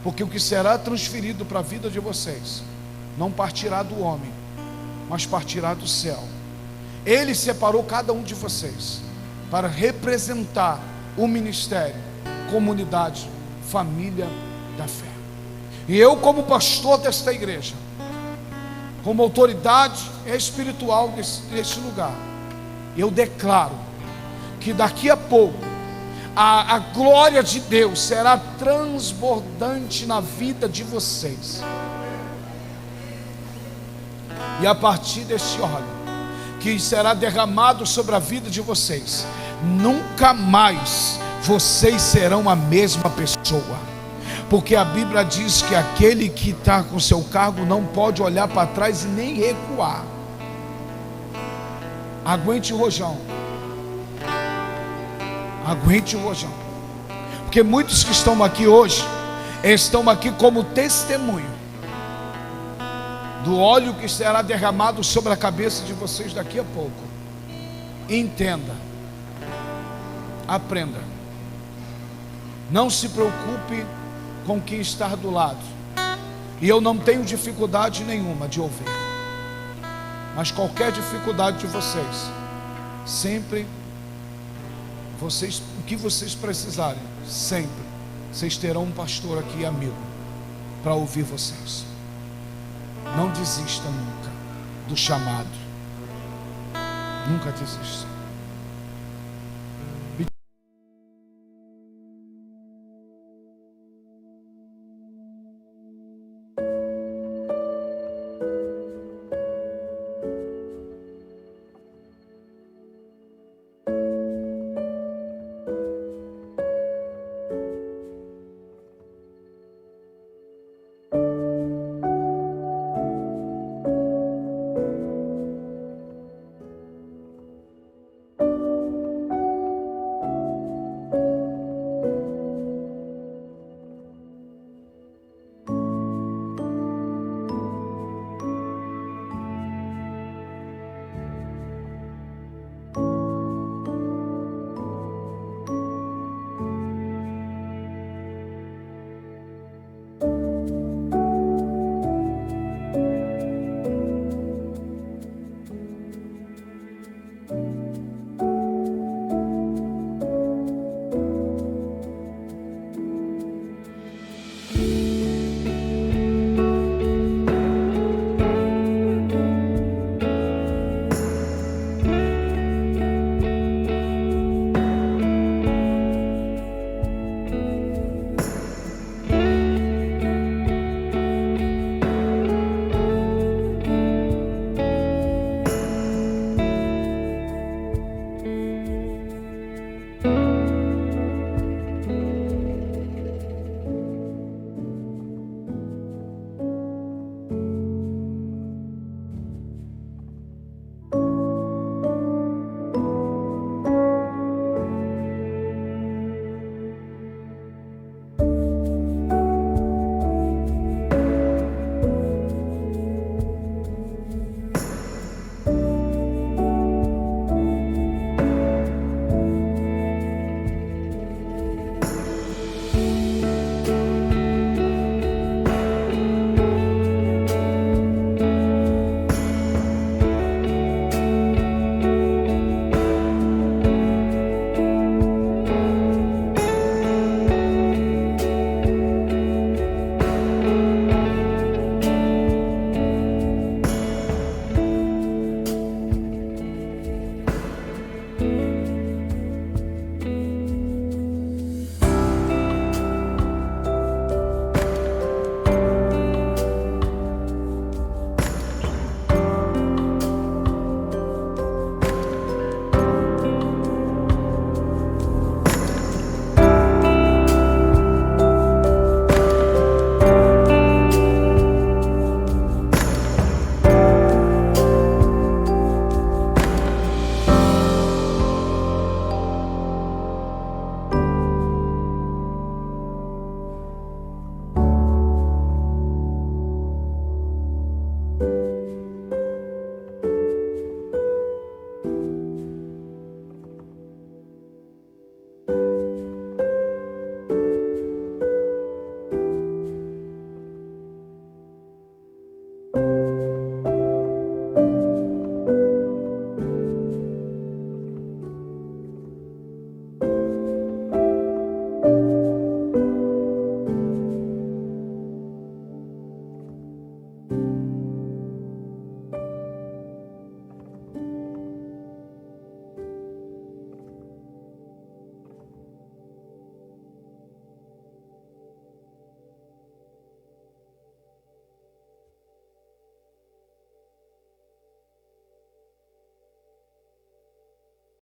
Porque o que será transferido para a vida de vocês não partirá do homem, mas partirá do céu. Ele separou cada um de vocês para representar o ministério, comunidade, família da fé. E eu, como pastor desta igreja, como autoridade espiritual desse lugar, eu declaro que daqui a pouco a glória de Deus será transbordante na vida de vocês. E a partir desse óleo que será derramado sobre a vida de vocês, nunca mais vocês serão a mesma pessoa. Porque a Bíblia diz que aquele que está com seu cargo não pode olhar para trás e nem recuar. Aguente o rojão. Aguente o rojão. Porque muitos que estão aqui hoje, estão aqui como testemunho do óleo que será derramado sobre a cabeça de vocês daqui a pouco. Entenda. Aprenda. Não se preocupe com quem está do lado. E eu não tenho dificuldade nenhuma de ouvir. Mas qualquer dificuldade de vocês, sempre o que vocês precisarem, sempre vocês terão um pastor aqui amigo para ouvir vocês. Não desista nunca do chamado. Nunca desista.